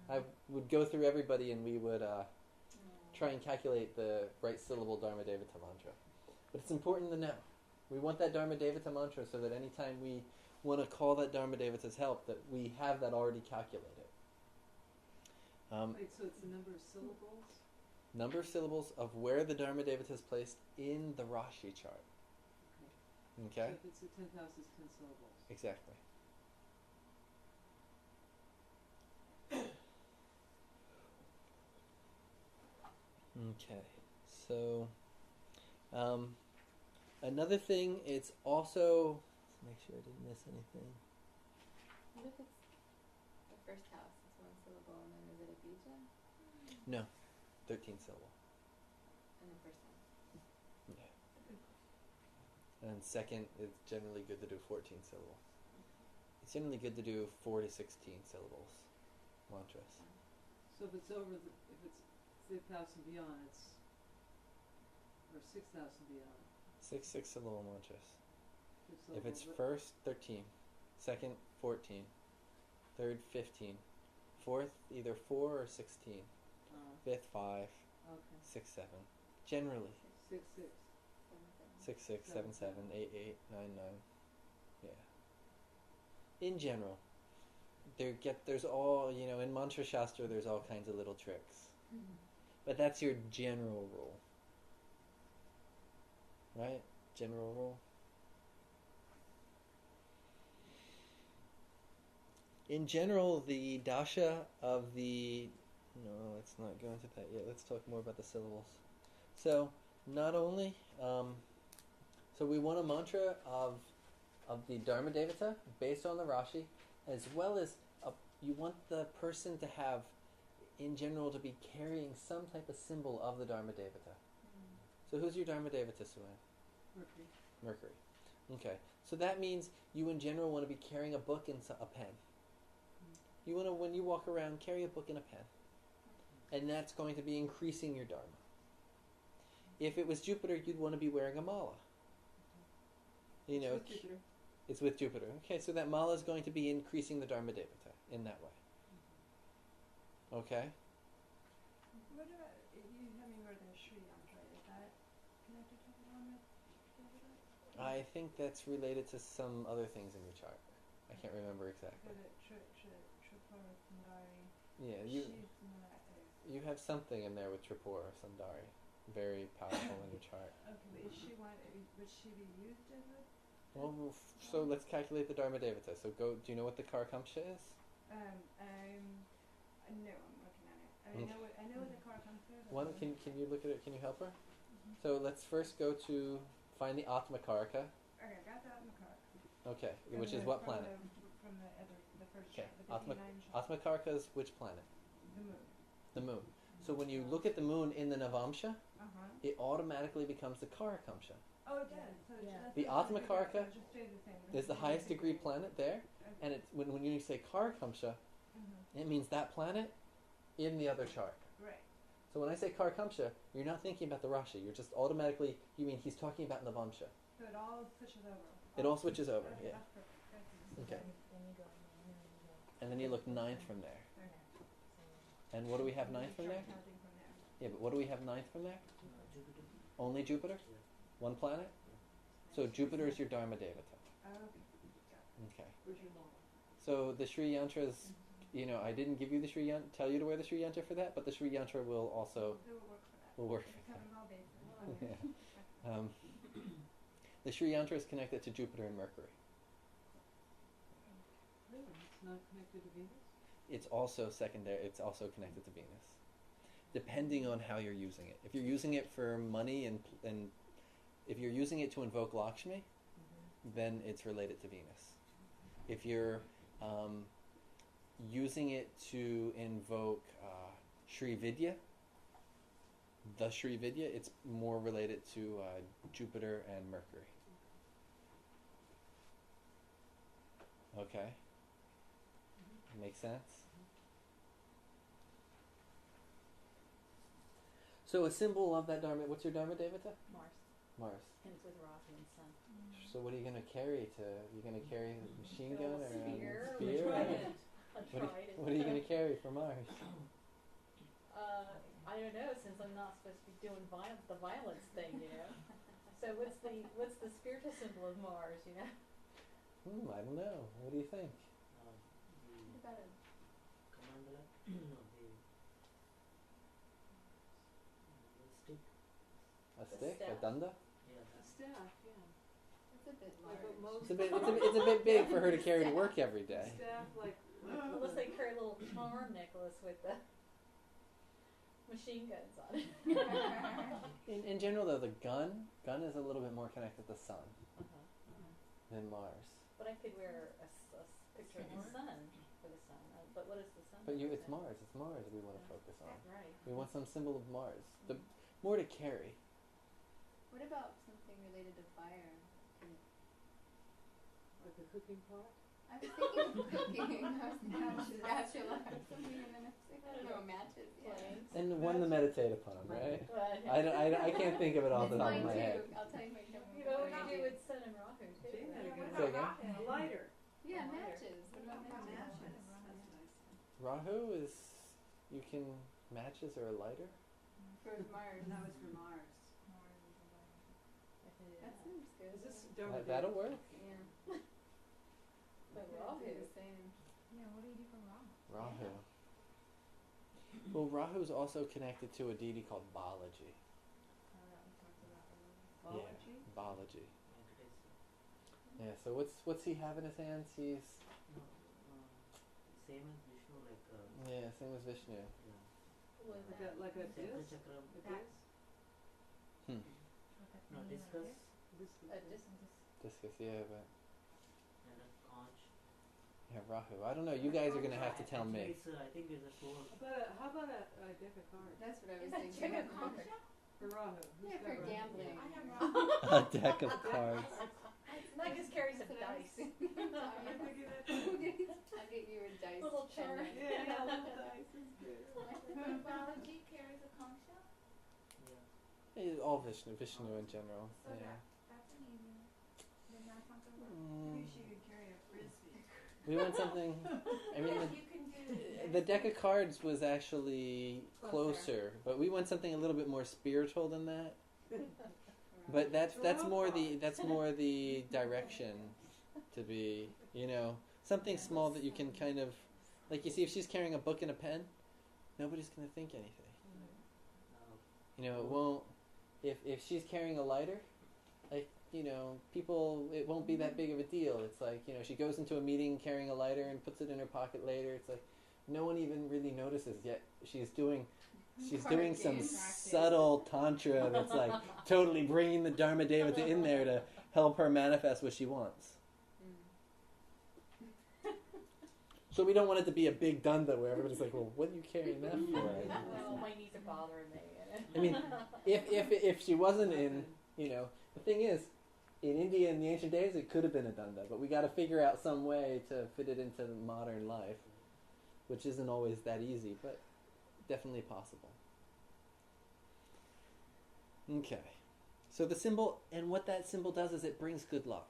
I would go through everybody and we would try and calculate the right syllable Dharma Devata mantra. But it's important to know. We want that Dharma Devata mantra so that anytime we want to call that Dharma Devata's help, that we have that already calculated. Wait, so it's the number of syllables? Number of syllables of where the Dharma Devata is placed in the Rashi chart. Okay? So if it's the 10th house, it's 10 syllables. Exactly. Okay, so another thing, it's also, let's make sure I didn't miss anything. What if it's the first house? It's 1 syllable, and then is it a bija? No, 13 syllable. And the first house. Yeah. And second, it's generally good to do 14 syllable. It's generally good to do 4 to 16 syllables mantras. So if it's over, if it's 5th house and beyond, or 6th house and beyond. 6 syllable mantras. If it's syllables, first, 13. Second, 14. Third, 15. Fourth, either 4 or 16. Fifth, 5. Okay. 6, 7. Generally. 6, 6. 6, 6, 7, 7, 8, 8, 9, 9. Yeah. In general. There's all, in Mantra Shastra there's all kinds of little tricks. But that's your general rule. Right? General rule. In general, the Dasha of the... No, let's not go into that yet. Let's talk more about the syllables. So, not only... so we want a mantra of the Dharma Devata based on the Rashi, as well as you want the person to have, in general, to be carrying some type of symbol of the Dharma Devata. So who's your Dharma Devata, Suan? Mercury. Mercury. Okay. So that means you, in general, want to be carrying a book and a pen. You want to, when you walk around, carry a book and a pen. And that's going to be increasing your Dharma. If it was Jupiter, you'd want to be wearing a mala. It's with Jupiter. It's with Jupiter. Okay, so that mala is going to be increasing the Dharma Devata in that way. Okay? What about, you have me word the Sri Yantra, is that connected to the Dharma Devata? I think that's related to some other things in your chart. I can't remember exactly. Yeah, you have something in there with Tripura or Sundari. very powerful in your chart. Okay, but would she be used as a? Well, so let's calculate the Dharma Devata. So do you know what the Qorikancha is? No, I'm looking at it. I Okay. know what the Qorikancha is. Can you look at it? Can you help her? So let's first go to find the Atma Karaka. Okay, I got that in the car. Okay, which is what planet? From the first Okay, chart, the 59 chart. Atma Karaka is which planet? The moon. The moon. So when you look at the moon in the Navamsha, it automatically becomes the Qorikancha. Oh, it does. So Yeah. that's The what Atma it Karaka just stays the same. is the highest degree planet there, and it's when you say Qorikancha, it means that planet in the other chart. Right. So when I say Qorikancha, you're not thinking about the Rashi. You're just automatically, you mean he's talking about Navamsha. So it all switches over. It all switches over, Okay, yeah. that's perfect. That's Okay. Then you go, and then you go. And then you look ninth from there. okay. And what do we have ninth from there? Start counting from there. Yeah, but what do we have ninth from there? Jupiter. Only Jupiter? Yeah. One planet? So Jupiter is your Dharma Devata. Okay. Where's your mom? So the Sri Yantras, I didn't give you the tell you to wear the Sri Yantra for that, but the Sri Yantra will also Do it work for that. will work It's for covering all bases. yeah. The Sri Yantra is connected to Jupiter and Mercury. Really? It's not connected to Venus? It's also secondary. It's also connected to Venus, depending on how you're using it. If you're using it for money and if you're using it to invoke Lakshmi, then it's related to Venus. If you're using it to invoke Sri Vidya, the Sri Vidya, it's more related to Jupiter and Mercury. Okay? Makes sense? So a symbol of that Dharma, what's your Dharma Devata? Mars. Mars. And it's with Rahu and Sun. So what are you going to carry you're going to carry a machine gun or a Spear. spear? Trident. A trident. What are you going to carry for Mars? I don't know, since I'm not supposed to be doing the violence thing, So what's the spiritual symbol of Mars, I don't know. What do you think? What about it? Kamandala? No, the stick. A The stick? A staff. danda? Yeah, A that's staff, yeah. It's a bit Like large. what most It's a bit big for her to carry to work every day. staff, like Unless they carry a little charm necklace with the machine guns on it. In general, though, the gun is a little bit more connected to the sun than Mars. But I could wear a picture of the sun for the sun. But what is the sun? But it's represent? Mars. It's Mars we want to focus on. Right. We want some symbol of Mars. The more to carry. What about something related to fire? like a cooking pot. I was thinking of cooking. I was thinking of spatula or something, and then I was like, I don't know, matches. Yeah. Flames. And one to meditate upon, right? But I can't think of it off the It's top of mine my too. head. I'll tell you my you know what you do with Sun and Rahu too. Jane had a right? good Say idea. again? A lighter. Yeah, Lighter. matches. What about matches? That's nice. Rahu is you can matches or a lighter. For Mars. And that was for Mars. If it is. That seems good. Is this That'll work. Yeah. But Yeah, Rahu. do the same. Yeah, what do you do for Rahu? Rahu. Well, Rahu is also connected to a deity called Balaji. We talked about that. Balaji? Yeah, Balaji. Venkateswara. Yeah. So what's he have in his hands? He's No, same as Vishnu, like same as Vishnu. yeah. What is Like that? a Sacred disc? chakram. A disc? No, discus A disc. Discus. Yeah, but and a conch. yeah, Rahu. I don't know. You guys are gonna have to tell Actually, me. it's, I think it's a sword. How about a deck of cards? That's what I Is was that thinking. chicken conch? For Rahu. Who's Yeah, got for Rahu? gambling. A deck of cards. I just carry some That's what I was dice. thinking. I figured that. I'll get you a dice. Little chart. pendant. Yeah, little dice is good. Balaji carries a conch shell? Yeah. All Vishnu in general. So Yeah. that's amazing. Then that's not gonna work. Maybe Mm, she could carry a frisbee. we want something. I mean, Yes, you can do the deck of cards was actually closer, but we want something a little bit more spiritual than that. But that's more the direction to be, something small that you can kind of, like you see if she's carrying a book and a pen, nobody's gonna think anything. Uh, It won't. if she's carrying a lighter, like, you know, people, it won't be that big of a deal. It's like, you know, she goes into a meeting carrying a lighter and puts it in her pocket later. It's like no one even really notices, yet she's doing some subtle tantra that's like totally bringing the Dharma Devata in there to help her manifest what she wants. So we don't want it to be a big dunda where everybody's like, well, what are you carrying that for? Oh, my knees are bothering me. I mean, if she wasn't in, you know, the thing is, in India in the ancient days, it could have been a dunda, but we got to figure out some way to fit it into modern life, which isn't always that easy, but definitely possible. Okay, so the symbol, and what that symbol does is it brings good luck.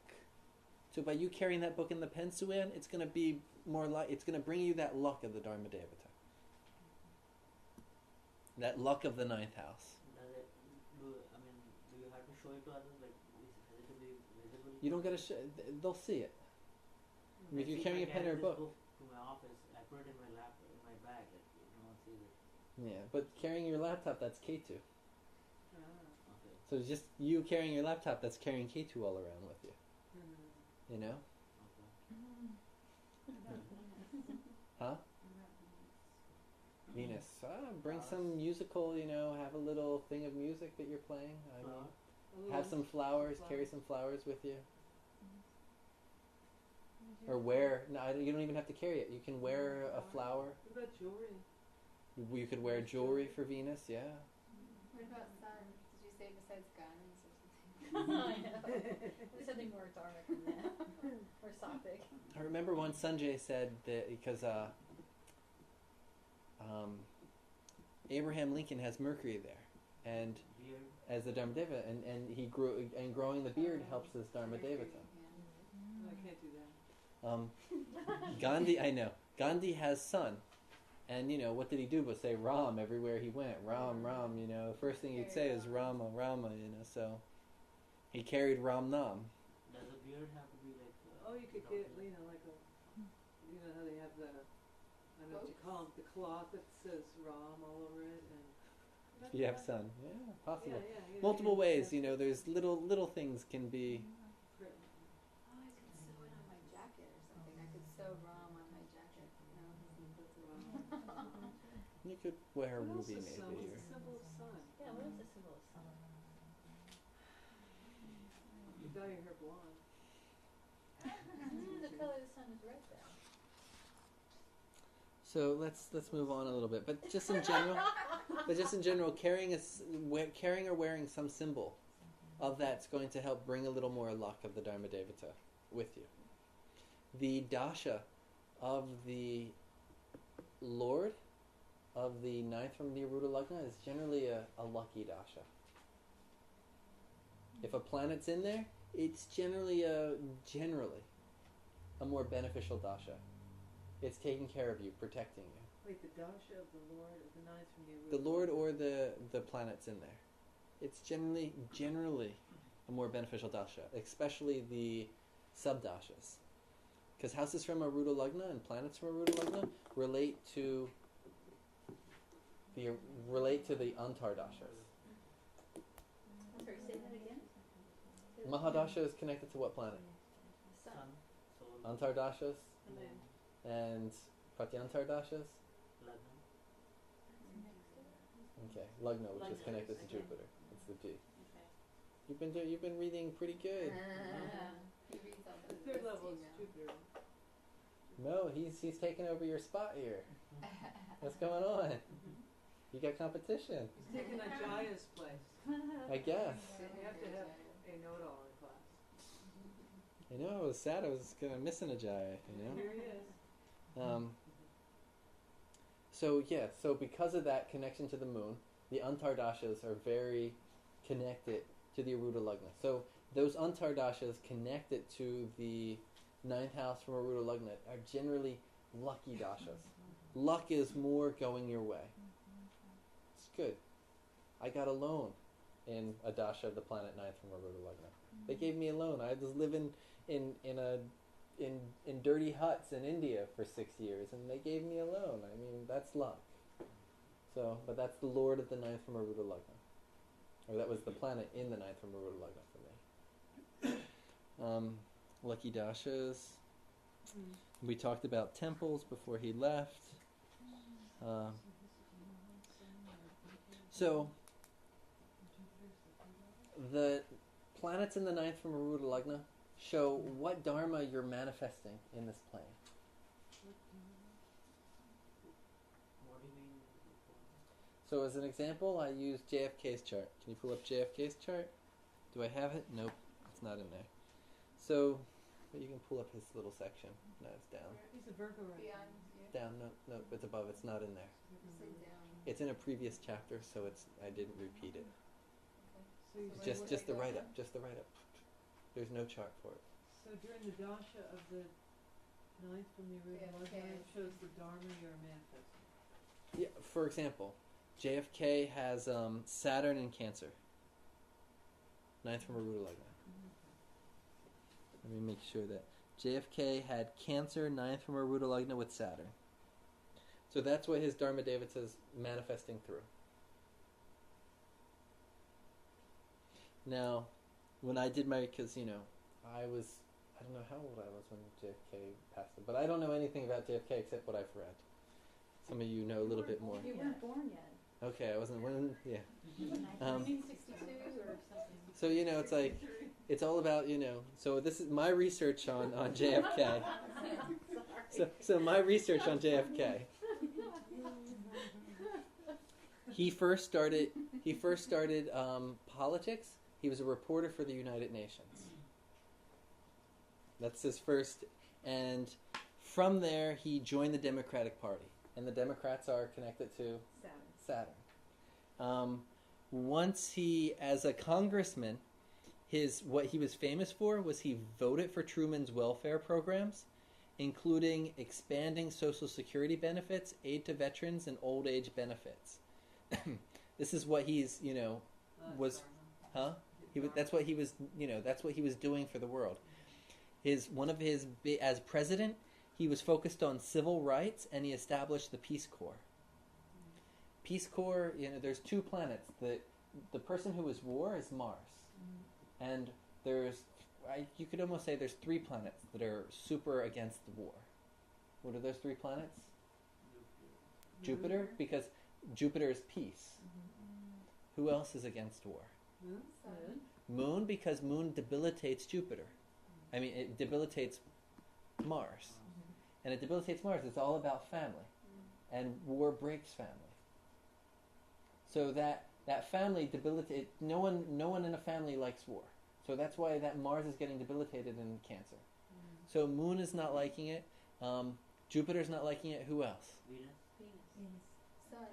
So by you carrying that book in the Pensuan, it's going to be more like, it's going to bring you that luck of the Dharma Devata, that luck of the ninth house. Do you have to show it to others? Like, is it to be visible? You don't got to show, they'll see it. I mean, if you're carrying a pen or a book. To my office, I put it in my lap, in my bag, like, no one sees it. Yeah, but carrying your laptop, that's K2. Okay. So it's just you carrying your laptop, that's carrying K2 all around with you. You know? Huh? Venus. Bring some musical, you know, have a little thing of music that you're playing. I mean, have some flowers, carry some flowers with you. Or wear, no, you don't even have to carry it. You can wear a flower. What about jewelry? You could wear jewelry for Venus, yeah. What about sun? Did you say besides guns or something? I know. There's something more dharmic than that. Or sattvic. I remember once Sanjay said that because Abraham Lincoln has Mercury there, and Beard. as the Dharma Devata, and he grew, and growing the beard helps his Dharma Devata. I can't do that. Gandhi, I know. Gandhi has sun, and you know what did he do but say Ram everywhere he went? Ram, Ram. You know, first thing he'd say is Rama, Rama. You know, so he carried Ram Nam. Does the beard have to be like? Oh, you could get, you know, like a, you know how they have the, I don't know what you call them, the cloth that says Ram all over it, and. If you have sun, yeah, possible. Yeah, Multiple ways, you know. There's little things can be. Oh, I could sew it on my jacket or something. I could sew Ram on my jacket. You could wear a What else ruby is sun? maybe. What's the symbol of sun? Yeah, what is the symbol of sun? You dye your hair blonde. The color of the sun is red then. So let's move on a little bit, but just in general, carrying or wearing some symbol of that's going to help bring a little more luck of the Dharma Devata with you. The dasha of the Lord of the ninth from the Arudha Lagna is generally a lucky dasha. If a planet's in there, it's generally a more beneficial dasha. It's taking care of you, protecting you. Wait, the dasha of the Lord of the ninth from the The Lord or the planets in there. It's generally a more beneficial dasha, especially the sub-dashas. Because houses from Arudha Lagna and planets from Arudha Lagna relate to the Antar dashas. I'm sorry, say that again? Mahadasha is connected to what planet? Sun. Soul. Antar dashas And then and Pratyantar dashas. Lagna. Okay, Lagna, which is Lagna, connected to okay. Jupiter. It's the G. Okay. You've been reading pretty good. He reads all the those third books level is too Jupiter. No, he's taking over your spot here. What's going on? You got competition, He's taking Ajaya's place. I guess. You have to have a know-it-all in class. I know, I was sad I was gonna miss an Ajay, you know? Here he is. So because of that connection to the moon, the Antardashas are very connected to the Arudha Lagna. So those Antardashas connected to the ninth house from Arudha Lagna are generally lucky dashas. Luck is more going your way. It's good. I got a loan in a dasha of the planet ninth from Arudha Lagna. They gave me a loan. I was living in dirty huts in India for 6 years, and they gave me a loan. I mean, that's luck. So, but that's the Lord of the ninth from Arudha Lagna. or that was the planet in the ninth from Arudha Lagna for me. Lucky Dashas. We talked about temples before he left. So the planets in the ninth from Arudha Lagna show what dharma you're manifesting in this plane. What do you mean? So as an example, I use JFK's chart. Can you pull up JFK's chart? Do I have it? Nope, it's not in there. So, but you can pull up his little section. No, it's down. He's a Virgo right Beyond you. Down, no, it's above. It's not in there. Say down. It's in a previous chapter, so I didn't repeat it. So, you Just the write up. Just the write up. There's no chart for it. so during the dasha of the ninth from the Arudha Lagna, it shows the dharma you're manifesting. Yeah. For example, JFK has Saturn in Cancer. Ninth from Arudha Lagna. Let me make sure that JFK had Cancer, ninth from Arudha Lagna with Saturn. So that's what his Dharma Devata is manifesting through. Now, when I did my, because, I don't know how old I was when JFK passed it, but I don't know anything about JFK except what I've read. Some of you know a little bit more. You weren't born yet. Okay, I wasn't, yeah. 1962 or something. So, it's like, it's all about, so this is my research on JFK. So my research on JFK. He first started politics. He was a reporter for the United Nations. That's his first, and from there he joined the Democratic Party, and the Democrats are connected to Saturn. Once he, as a congressman, what he was famous for was he voted for Truman's welfare programs, including expanding Social Security benefits, aid to veterans, and old age benefits. This is what he's, was, huh? That's what he was, that's what he was doing for the world. As president, he was focused on civil rights, and he established the Peace Corps. Peace Corps, there's two planets. The person who is war is Mars. And you could almost say there's three planets that are super against the war. What are those three planets? Jupiter, because Jupiter is peace. Who else is against war? Moon, because Moon debilitates Jupiter. I mean, it debilitates Mars. And it debilitates Mars. It's all about family. And war breaks family. So that family debilitate. No one in a family likes war. So that's why that Mars is getting debilitated in Cancer. So Moon is not liking it. Jupiter's not liking it. Who else? Venus. Sun.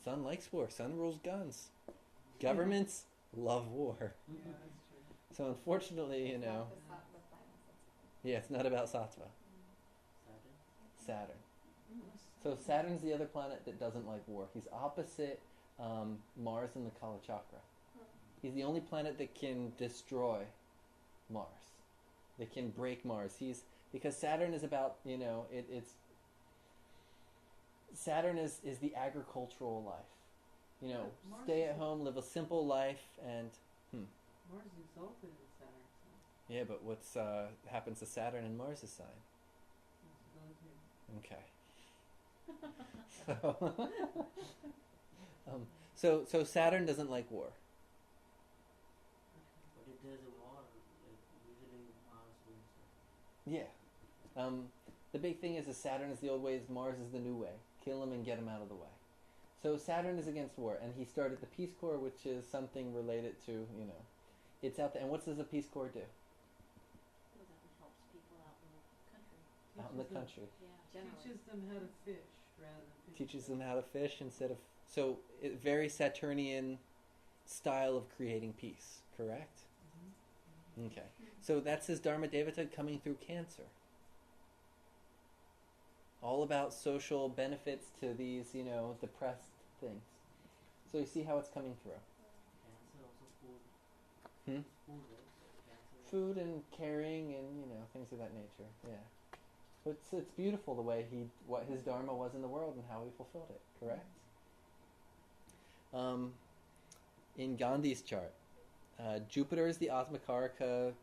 Sun likes war. Sun rules guns. Governments love war. Yeah, that's true. So unfortunately, yeah, it's not about Sattva. Saturn. So Saturn's the other planet that doesn't like war. He's opposite Mars in the Kala Chakra. He's the only planet that can destroy Mars. That can break Mars. Because Saturn is about, it's Saturn is the agricultural life. Stay at home, live a simple life, and Mars is exalted in Saturn. So yeah, but what's happens to Saturn and Mars' sign? it's Okay. So Saturn doesn't like war. But if there's a war, usually Mars wins. Yeah. The big thing is that Saturn is the old ways, Mars is the new way. Kill him and get him out of the way. So Saturn is against war, and he started the Peace Corps, which is something related to, it's out there. And what does the Peace Corps do? Well, that helps people out in the country. Out in the country. Yeah, generally. teaches them how to fish rather than fish. Teaches them how to fish instead of... So, very Saturnian style of creating peace, correct? Okay. So that's his Dharma Devata coming through Cancer. All about social benefits to these, depressed things. So you see how it's coming through. Cancer also food. Hmm? Food, right? Cancer. Food and caring and, things of that nature. Yeah. But it's beautiful the way what his Dharma was in the world and how he fulfilled it, correct? in Gandhi's chart. Jupiter is the Atmakaraka.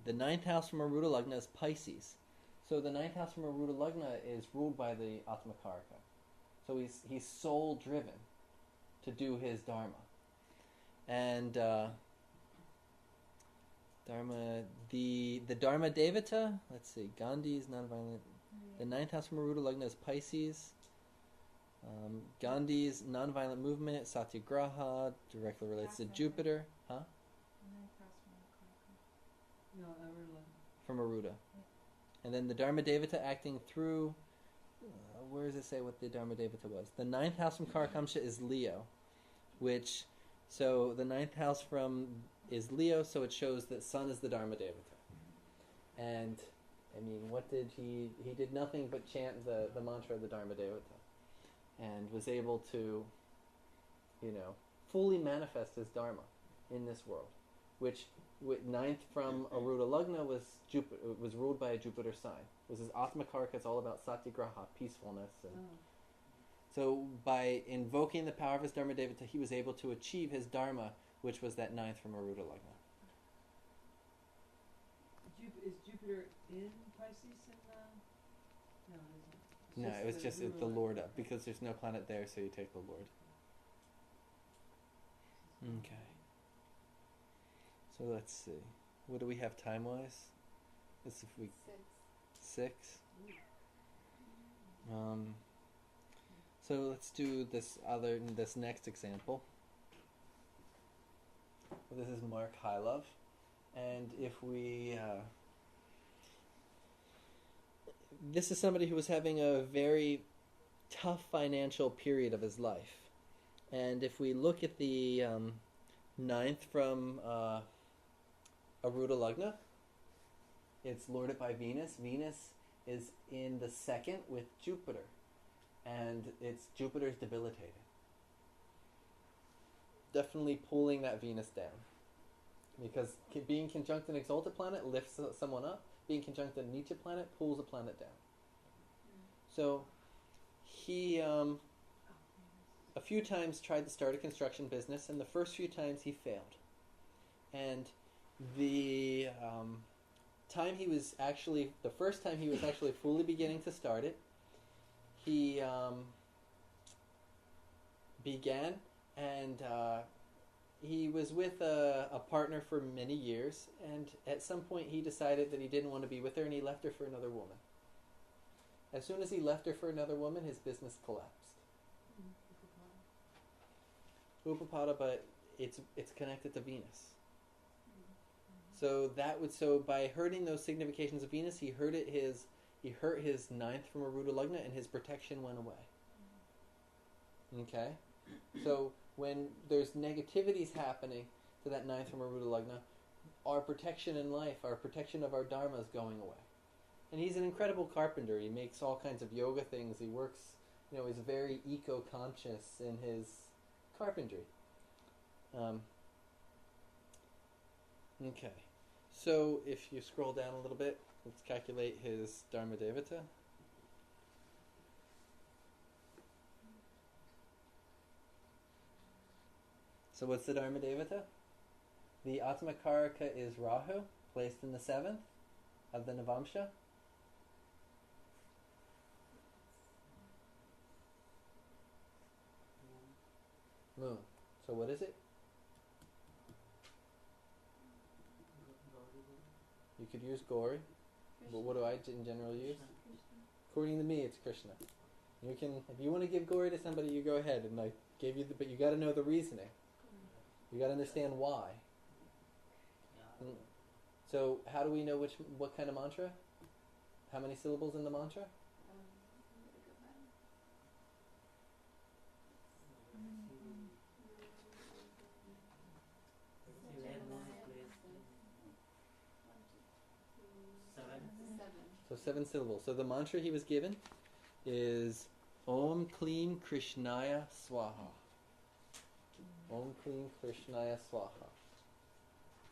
The ninth house from Arudha Lagna is Pisces. So the ninth house from Arudha Lagna is ruled by the Atmakaraka. So he's soul driven to do his dharma. And dharma, the Dharma Devata, let's see, Gandhi is non-violent. The ninth house from Arudha Lagna is Pisces. Gandhi's non-violent movement, Satyagraha, directly relates to Jupiter. Huh? No, Arudha. From Arudha. And then the Dharma Devata acting through, where does it say what the Dharma Devata was? The ninth house from Qorikancha is Leo, which, so the ninth house from is Leo, so it shows that Sun is the Dharma Devata. And, I mean, what did he did nothing but chant the mantra of the Dharma Devata, and was able to, fully manifest his Dharma in this world, which with ninth from Arudha Lagna was Jupiter, was ruled by a Jupiter sign. It was his Atmakaraka. It's all about Satyagraha, peacefulness. And so by invoking the power of his Dharma Devata, he was able to achieve his Dharma, which was that ninth from Arudha Lagna. Is Jupiter in Pisces in no, it isn't. No, it was just the Lord up, because there's no planet there, so you take the Lord. Okay. So let's see. What do we have time-wise? Let's see if we... 6. So let's do this next example. This is Mark Hylove. And if we... this is somebody who was having a very tough financial period of his life. And if we look at the ninth from Arudha Lagna, it's lorded by Venus. Venus is in the second with Jupiter, and Jupiter's debilitated. Definitely pulling that Venus down, because being conjunct an exalted planet lifts someone up. Being conjunct a Nietzsche planet pulls a planet down. So he a few times tried to start a construction business, and the first few times he failed. And the first time he was actually fully beginning to start it, he began, and he was with a partner for many years, and at some point he decided that he didn't want to be with her, and he left her for another woman. As soon as he left her for another woman, his business collapsed. Upapada, but it's connected to Venus. So by hurting those significations of Venus, he hurt his ninth from Arudha Lagna, and his protection went away. Okay? So when there's negativities happening to that ninth from Arudha Lagna, our protection in life, our protection of our dharma is going away. And he's an incredible carpenter. He makes all kinds of yoga things. He works, he's very eco-conscious in his carpentry. Okay. So if you scroll down a little bit, let's calculate his Dharma Devata. So what's the Dharma Devata? The Atmakaraka is Rahu, placed in the 7th of the Navamsha. Moon. So what is it? You could use Gauri, but what do I in general use? According to me, it's Krishna. You can, if you want to give Gauri to somebody, you go ahead, and I gave you but you got to know the reasoning. You got to understand why. So how do we know what kind of mantra? How many syllables in the mantra? So 7 syllables. So the mantra he was given is Om Klim Krishnaya Swaha. Om Klim Krishnaya Swaha.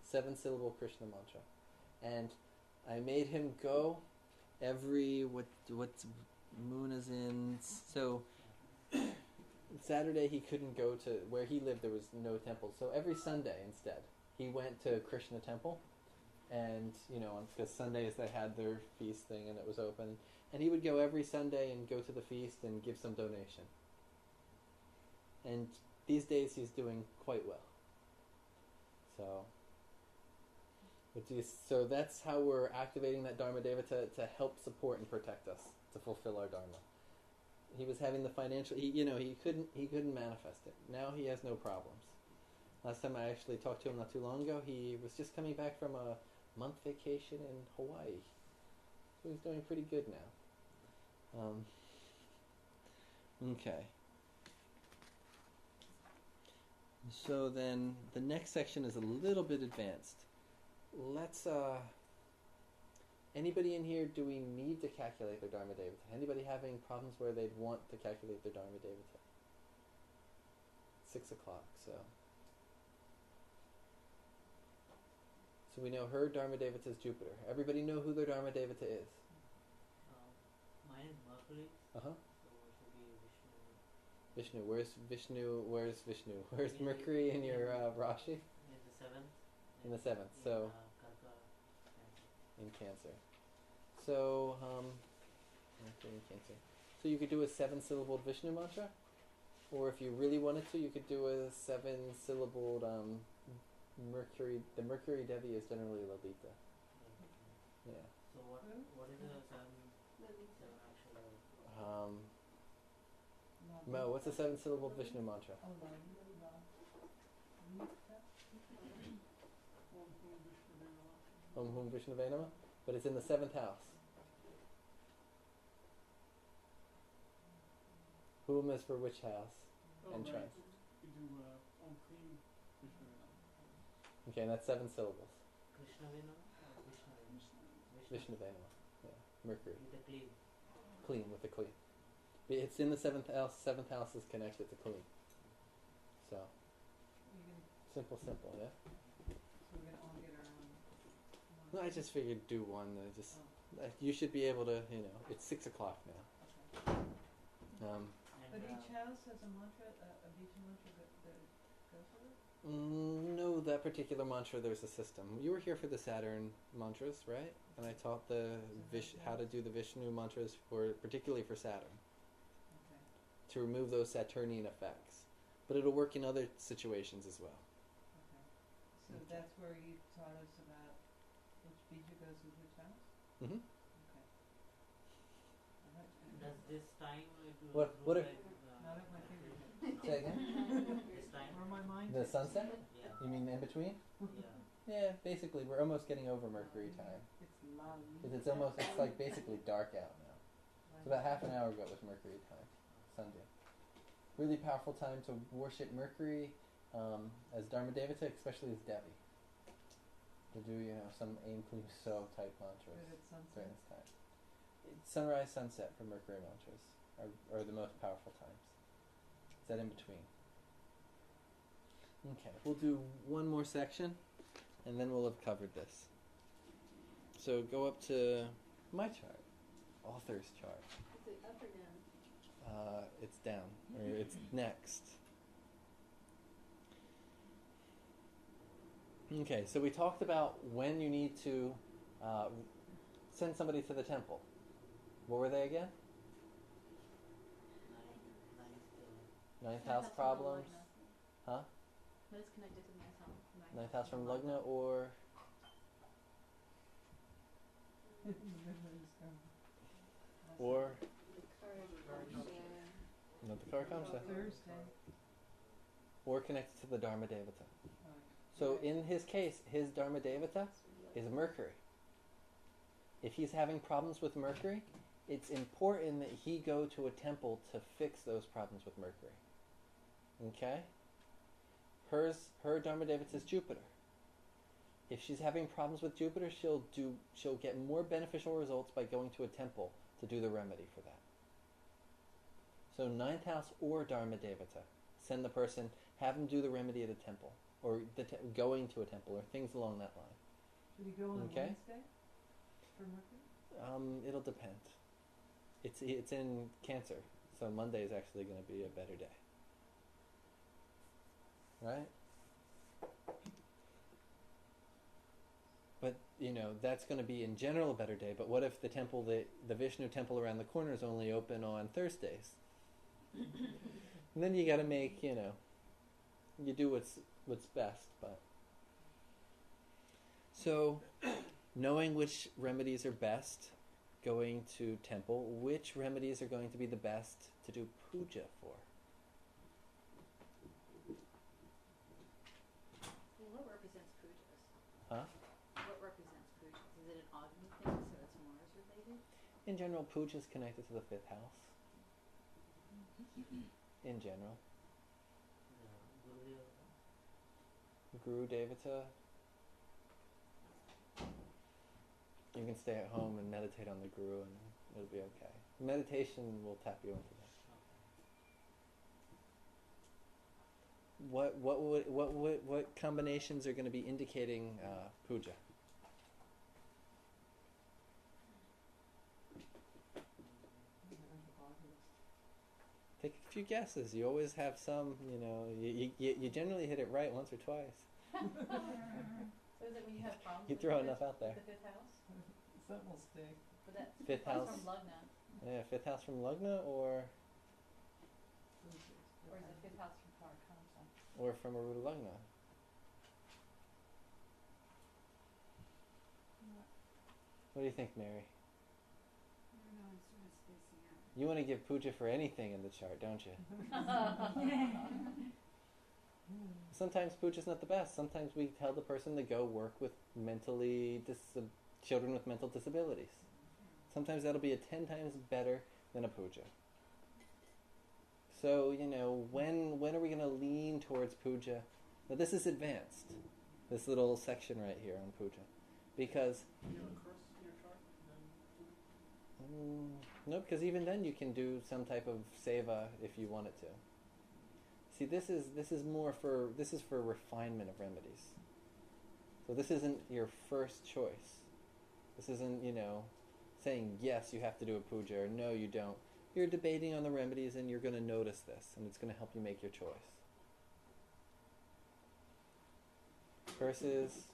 7 syllable Krishna mantra. And I made him go every what moon is in. So Saturday he couldn't go to where he lived. There was no temple, so every Sunday instead he went to Krishna temple, and because Sundays they had their feast thing and it was open, and he would go every Sunday and go to the feast and give some donation. And these days he's doing quite well. So that's how we're activating that Dharma Deva to help support and protect us to fulfill our Dharma. He was having the financial, he couldn't manifest it. Now he has no problems. Last time I actually talked to him not too long ago, he was just coming back from a month vacation in Hawaii. So he's doing pretty good now. Okay. So then the next section is a little bit advanced. Let's, anybody in here, do we need to calculate their Dharma Devata? Anybody having problems where they'd want to calculate their Dharma Devata? 6 o'clock, so we know her Dharma Devata is Jupiter. Everybody know who their Dharma Devata is? Mine is Mercury. Uh-huh. So it should be Vishnu. Vishnu. Where's Vishnu? Where's Vishnu? Where's Mercury in your Rashi? In the 7th. In the 7th, so in Cancer. So, Mercury in Cancer. So you could do a 7-syllabled Vishnu mantra, or if you really wanted to, you could do a 7-syllabled Mercury. The Mercury Devi is generally Lalita. Yeah. So what is the 7 actual? Mo, what's a 7-syllabled Vishnu mantra? Om Hum Vishnu Venama, but it's in the 7th house. Hum is for which house? And right. trans. You do Om Klim Vishnu Venama. Okay, and that's 7 syllables. Krishna Venama or Vishnu Venama? Vishnu Venama. Yeah. Mercury. With the clean. Clean with the clean. It's in the 7th house. 7th house is connected to clean. So simple, yeah. So we're gonna all get our own. No, I just figured do one. You should be able to. It's 6 o'clock now. And, But each house has a mantra, a Vishnu mantra that goes with it? No, that particular mantra, there's a system. You were here for the Saturn mantras, right? And I taught how to do the Vishnu mantras particularly for Saturn. Okay. To remove those Saturnian effects. But it'll work in other situations as well. Okay. So that's where you taught us about which bija goes with which house? Mm-hmm. Okay. does this time it What look are- like, Not at my fingertips. Say again? this time? Where my mind The is. sunset? Yeah. You mean in between? Yeah. Yeah, basically, we're almost getting over Mercury time. It's lovely. It's like basically dark out now. So about half an hour ago was Mercury time, Sunday. Really powerful time to worship Mercury as Dharma Devata, especially as Devi. To do, some Aim Klim So type mantras Good at sunset. during this time. Sunrise, sunset for Mercury mantras are the most powerful times. Is that in between? Okay, we'll do one more section, and then we'll have covered this. So go up to my chart, author's chart. Is it up or down? It's down, or it's next. Okay, so we talked about when you need to send somebody to the temple. What were they again? Ninth house from problems. Lagna. Huh? What is connected to ninth house? Ninth house from Lagna or or not the Qorikancha. Thursday. Or connected to the Dharma Devata. Oh, So in his case, his Dharma Devata is Mercury. If he's having problems with Mercury, it's important that he go to a temple to fix those problems with Mercury. Okay? Her Dharma Devata is Jupiter. If she's having problems with Jupiter, she'll get more beneficial results by going to a temple to do the remedy for that. So ninth house or Dharma Devata. Send the person, have him do the remedy at a temple, or going to a temple, or things along that line. Should he go on Okay. Wednesday for Mercury? It'll depend. It's in Cancer, so Monday is actually going to be a better day. right? But, that's going to be in general a better day. But what if the temple, the Vishnu temple around the corner is only open on Thursdays? And then you got to make, you do what's best. But so, knowing which remedies are best, going to temple, which remedies are going to be the best to do puja for? Well, what represents pujas? Huh? What represents pujas? Is it an Agni thing, so it's Mars related? In general, puja is connected to the 5th house. In general. Guru Devata. You can stay at home and meditate on the Guru and it'll be okay. Meditation will tap you into that. What combinations are going to be indicating puja? Take a few guesses. You always have some, you generally hit it right once or twice. So is it when you have problems You with throw the enough out there. The 5th house? That will stick. But that 5th house. from Lugna. Yeah, 5th house from Lugna or Or is it 5th house from Qorikancha? from Arudha Lagna. What do you think, Mary? I don't know, I'm sort of spacing out. You want to give puja for anything in the chart, don't you? Sometimes puja is not the best. Sometimes we tell the person to go work with children with mental disabilities. Sometimes that'll be 10 times better than a puja. So, when are we going to lean towards puja? Now, this is advanced. This little section right here on puja. Because... Do you have a curse in your chart? no, because even then you can do some type of seva if you wanted to. See, this is for refinement of remedies. So this isn't your first choice. This isn't, saying yes, you have to do a puja, or no, you don't. You're debating on the remedies and you're going to notice this, and it's going to help you make your choice. Versus,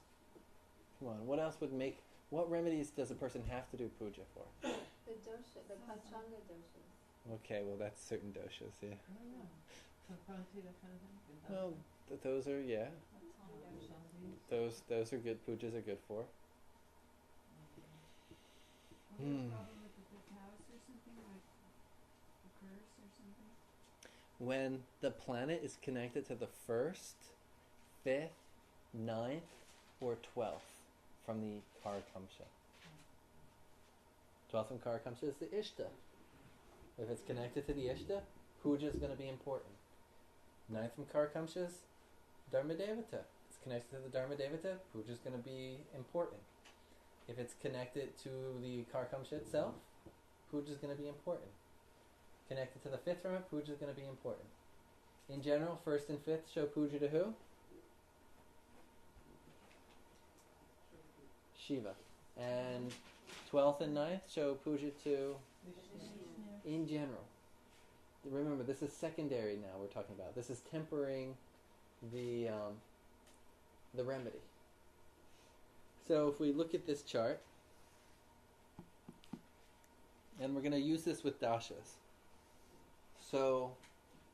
come on, what remedies does a person have to do puja for? The dosha, the Panchanga doshas. Okay, well that's certain doshas, yeah. I don't know. Confronting that kind of thing. Well, those are, yeah. Those are good, pujas are good for. Or a problem with the 5th house or something, like a curse or something? When the planet is connected to the 1st, 5th, 9th, or 12th from the Qorikancha. 12th from Qorikancha is the Ishta. If it's connected to the Ishta, puja is going to be important. 9th from Qorikancha is Dharma Devata. It's connected to the Dharma Devata, puja is going to be important. If it's connected to the Qorikancha itself, puja is going to be important. Connected to the 5th from it, puja is going to be important. In general, 1st and 5th show puja to who? Shiva. And 12th and 9th show puja to, in general. Remember, this is secondary now we're talking about. This is tempering the remedy. So if we look at this chart, and we're going to use this with dashas. So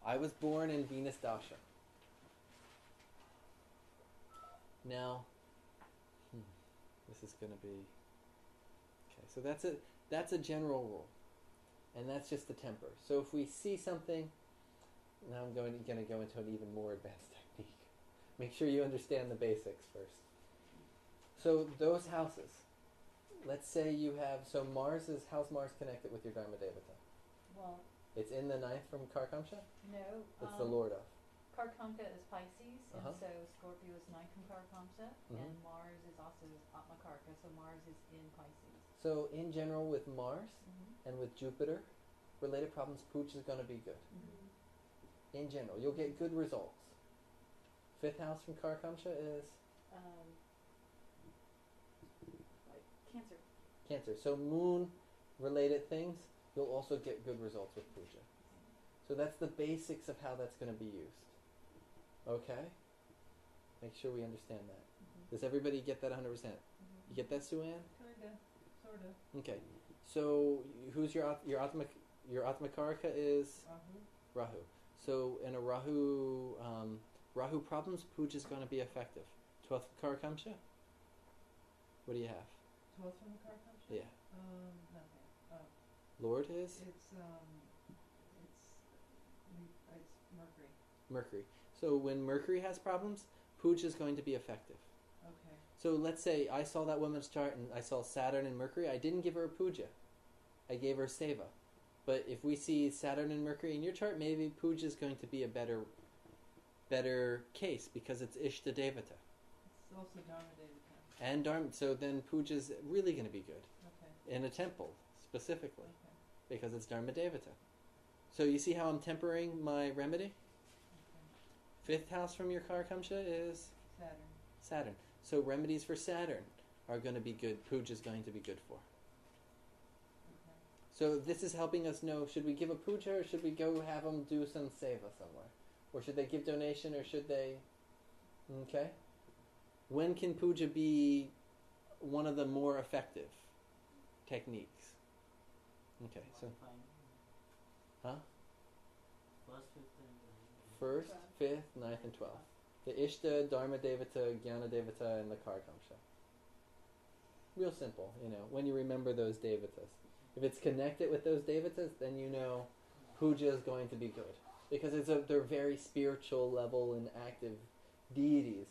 I was born in Venus Dasha. Now, this is going to be... Okay, so that's a general rule. And that's just the temper. So if we see something... Now I'm going to go into an even more advanced technique. Make sure you understand the basics first. So those houses. Let's say you have... So how's Mars connected with your Dharma Devata? Well, It's in the 9th from Qorikancha? no. It's the Lord of. Qorikancha is Pisces, Uh-huh. and so Scorpio is 9th from Qorikancha, Mhm. and Mars is also Atmakarka, so Mars is in Pisces. So in general with Mars Mm-hmm. and with Jupiter, related problems, puja is going to be good. Mm-hmm. In general, you'll get good results. 5th house from Qorikancha is Like Cancer. Cancer. So moon-related things, you'll also get good results with puja. So that's the basics of how that's going to be used. Okay? Make sure we understand that. Does everybody get that 100%? You get that, Suanne? Kinda, sorta. Okay. So who's your Atmakaraka is Rahu. So in a Rahu problems, puja is going to be effective. 12th Qorikancha? What do you have? 12th from the Qorikancha? Yeah. Nothing. Lord is? It's Mercury. Mercury. So when Mercury has problems, puja is going to be effective. Okay. So let's say I saw that woman's chart and I saw Saturn and Mercury. I didn't give her a puja. I gave her seva. But if we see Saturn and Mercury in your chart, maybe puja is going to be a better case because it's Ishta Devata. It's also Dharma Devata. And Dharma. So then puja is really going to be good. Okay. In a temple, specifically. Okay. Because it's Dharma Devata. So you see how I'm tempering my remedy? Okay. 5th house from your Qorikancha is? Saturn. So remedies for Saturn are going to be good. Puja is going to be good for. Okay. So this is helping us know, should we give a puja or should we go have them do some seva somewhere? Or should they give donation or should they... Okay? When can puja be one of the more effective techniques? Okay, so... Huh? First, 5th, and 9th. 1st, 5th, 9th, and 12th. The Ishta, Dharma Devata, Jnana Devata, and the Qorikancha. Real simple, when you remember those Devatas. If it's connected with those Devatas, then you know puja is going to be good. Because they're very spiritual level and active deities.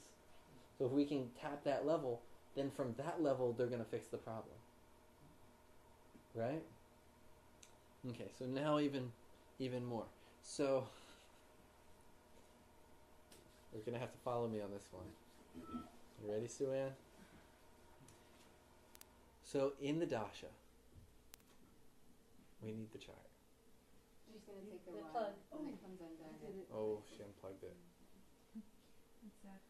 So if we can tap that level, then from that level, they're going to fix the problem. Right? Okay, so now even more. So... You're going to have to follow me on this one. You ready, Suanne? So, in the Dasha, we need the chart. She's gonna take a The while plug. when it comes undone. Oh, she unplugged it. What's that?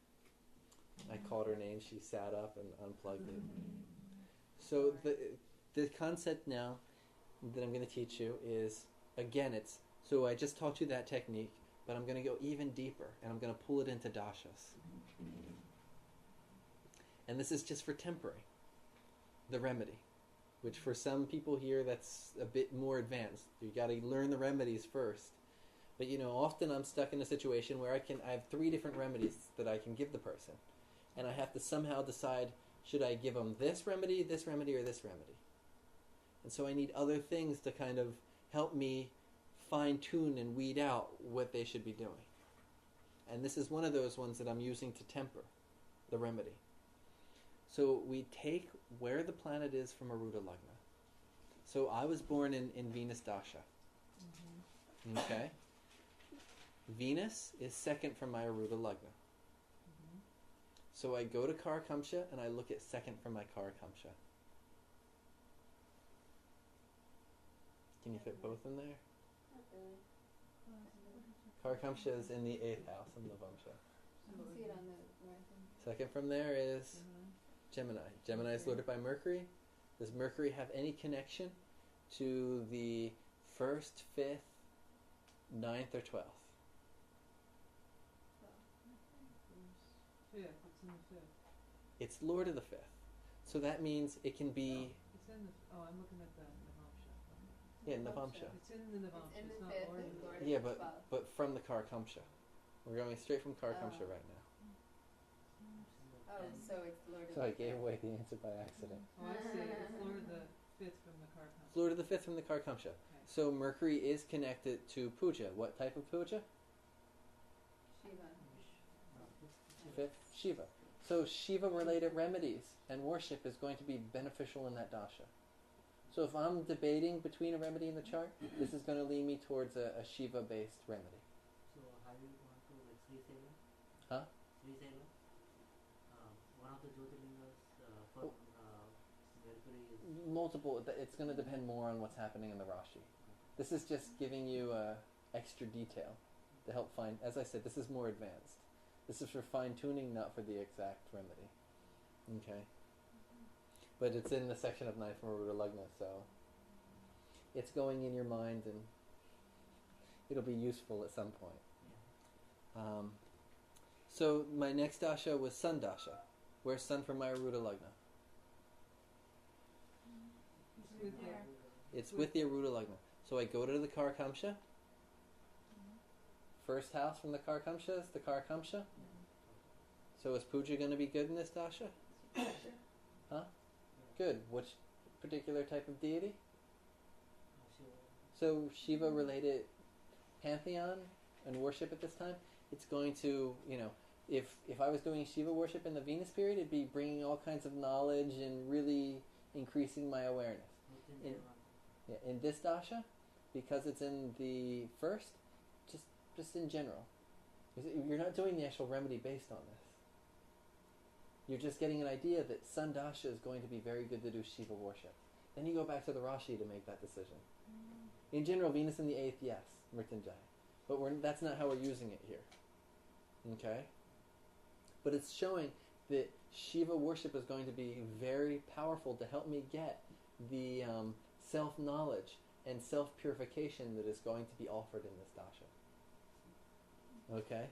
I called her name, she sat up and unplugged it. So, the concept now that I'm going to teach you is, again, so I just taught you that technique, but I'm going to go even deeper, and I'm going to pull it into dashas. And this is just for tempering the remedy, which for some people here, that's a bit more advanced. You got to learn the remedies first. But often I'm stuck in a situation where I have 3 different remedies that I can give the person, and I have to somehow decide, should I give them this remedy, or this remedy? And so I need other things to kind of help me fine-tune and weed out what they should be doing. And this is one of those ones that I'm using to temper the remedy. So we take where the planet is from Arudha Lagna. So I was born in Venus Dasha. Mm-hmm. Okay? Venus is 2nd from my Arudha Lagna. Mm-hmm. So I go to Qorikancha and I look at 2nd from my Qorikancha. Can you fit both in there? Not really. Qorikancha is in the 8th house in Navamsha. I can see it on the north end. 2nd from there is Gemini. Gemini is lorded by Mercury. Does Mercury have any connection to the 1st, 5th, 9th, or 12th? 5th. It's in the 5th. It's lord of the 5th. So that means it can be... It's in the... Oh, I'm looking at the Navamsha. Yeah, Navamsha. It's in the Navamsha. It's in the not 5th Lord and of the Lord Fifth. of Yeah, the 12th. but from the Qorikancha. We're going straight from Qorikancha right now. Oh, so it's Lord of So the I gave Fifth. away the answer by accident. Oh, I see. It's Lord of the 5th from the Qorikancha. It's lord of the 5th from the Qorikancha. Okay. So Mercury is connected to puja. What type of puja? Shiva. 5th, Shiva. So Shiva-related remedies and worship is going to be beneficial in that dasha. So if I'm debating between a remedy in the chart, this is going to lead me towards a Shiva-based remedy. So have you gone to like Sri Seva? Huh? Sri Seva? One of the Jyotirlingas for Mercury is... Multiple. It's going to depend more on what's happening in the Rashi. This is just giving you extra detail to help find. As I said, this is more advanced. This is for fine-tuning, not for the exact remedy. Okay? But it's in the section of 9 from Arudha Lagna, so it's going in your mind and it'll be useful at some point. Yeah. So my next dasha was Sun Dasha. Where's Sun from my Arudha Lagna? It's with there. It's with the Arudha Lagna. So I go to the Qorikancha. First house from the Qorikancha is the Qorikancha. So is puja going to be good in this dasha? Huh? Good. Which particular type of deity? So Shiva related pantheon and worship at this time, it's going to, if I was doing Shiva worship in the Venus period, it'd be bringing all kinds of knowledge and really increasing my awareness. In this dasha, because it's in the first, just in general. You're not doing the actual remedy based on this. You're just getting an idea that Sun Dasha is going to be very good to do Shiva worship. Then you go back to the Rashi to make that decision. In general, Venus in the 8th, yes, Mrityunjaya. But that's not how we're using it here. Okay? But it's showing that Shiva worship is going to be very powerful to help me get the self-knowledge and self-purification that is going to be offered in this dasha. Okay?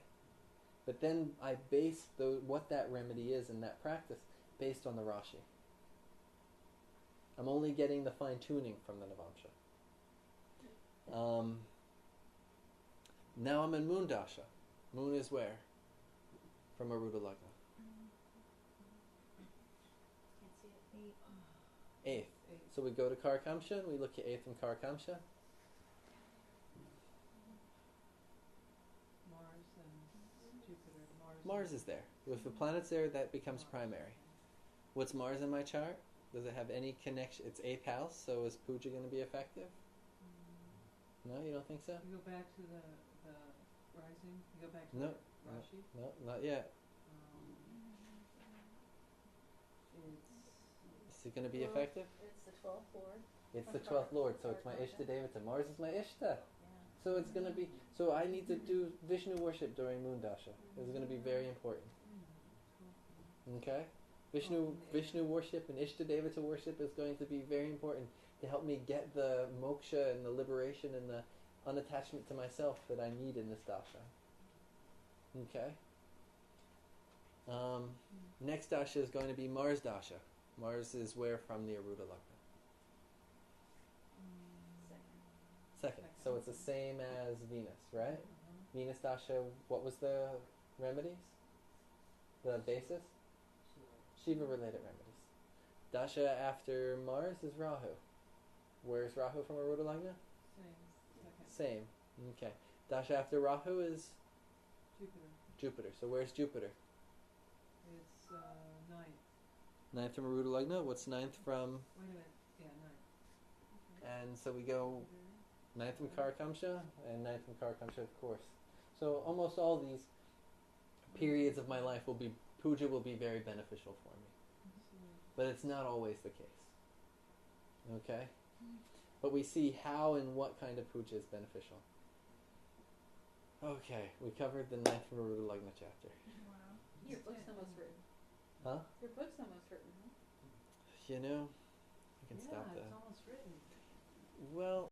But then I base what that remedy is in that practice based on the Rashi. I'm only getting the fine-tuning from the Navamsha. Now I'm in Moon Dasha. Moon is where? From Arudha Lagna. Can't see it. 8th. So we go to Qorikancha and we look at 8th from Qorikancha. Mars and Jupiter. Mars is there. If the planet's there, that becomes primary. What's Mars in my chart? Does it have any connection? It's 8th house, so is puja going to be effective? No, you don't think so? You go back to the rising? You go back to No. the Rashi? No, not yet. Is it going to be effective? It's the 12th Lord. It's the 12th Lord, so it's my Ishta Devata. Mars is my Ishta. Yeah. So it's going to be... So I need to do Vishnu worship during Moon Dasha. It's going to be very important. Okay? Vishnu worship and Ishta Devata worship is going to be very important to help me get the moksha and the liberation and the unattachment to myself that I need in this dasha. Okay? Next dasha is going to be Mars Dasha. Mars is where from the Arudha Lagna? Second. So it's the same as Venus, right? Venus Dasha, what was the remedies? The basis? Shiva related remedies. Dasha after Mars is Rahu. Where's Rahu from Arudha Lagna? Same. Okay. Dasha after Rahu is Jupiter. So where's Jupiter? It's 9th. 9th from Arudha Lagna. What's 9th from? Wait a minute. Yeah, 9th. And so we go 9th from Qorikancha and 9th from Qorikancha, of course. So almost all these periods of my life puja will be very beneficial for me. But it's not always the case. Okay? But we see how and what kind of puja is beneficial. Okay, we covered the 9th from Arudha Lagna chapter. Wow. Your book's almost written. Huh? Your book's almost written, huh? You know, I can stop Yeah, that. it's almost written. Well,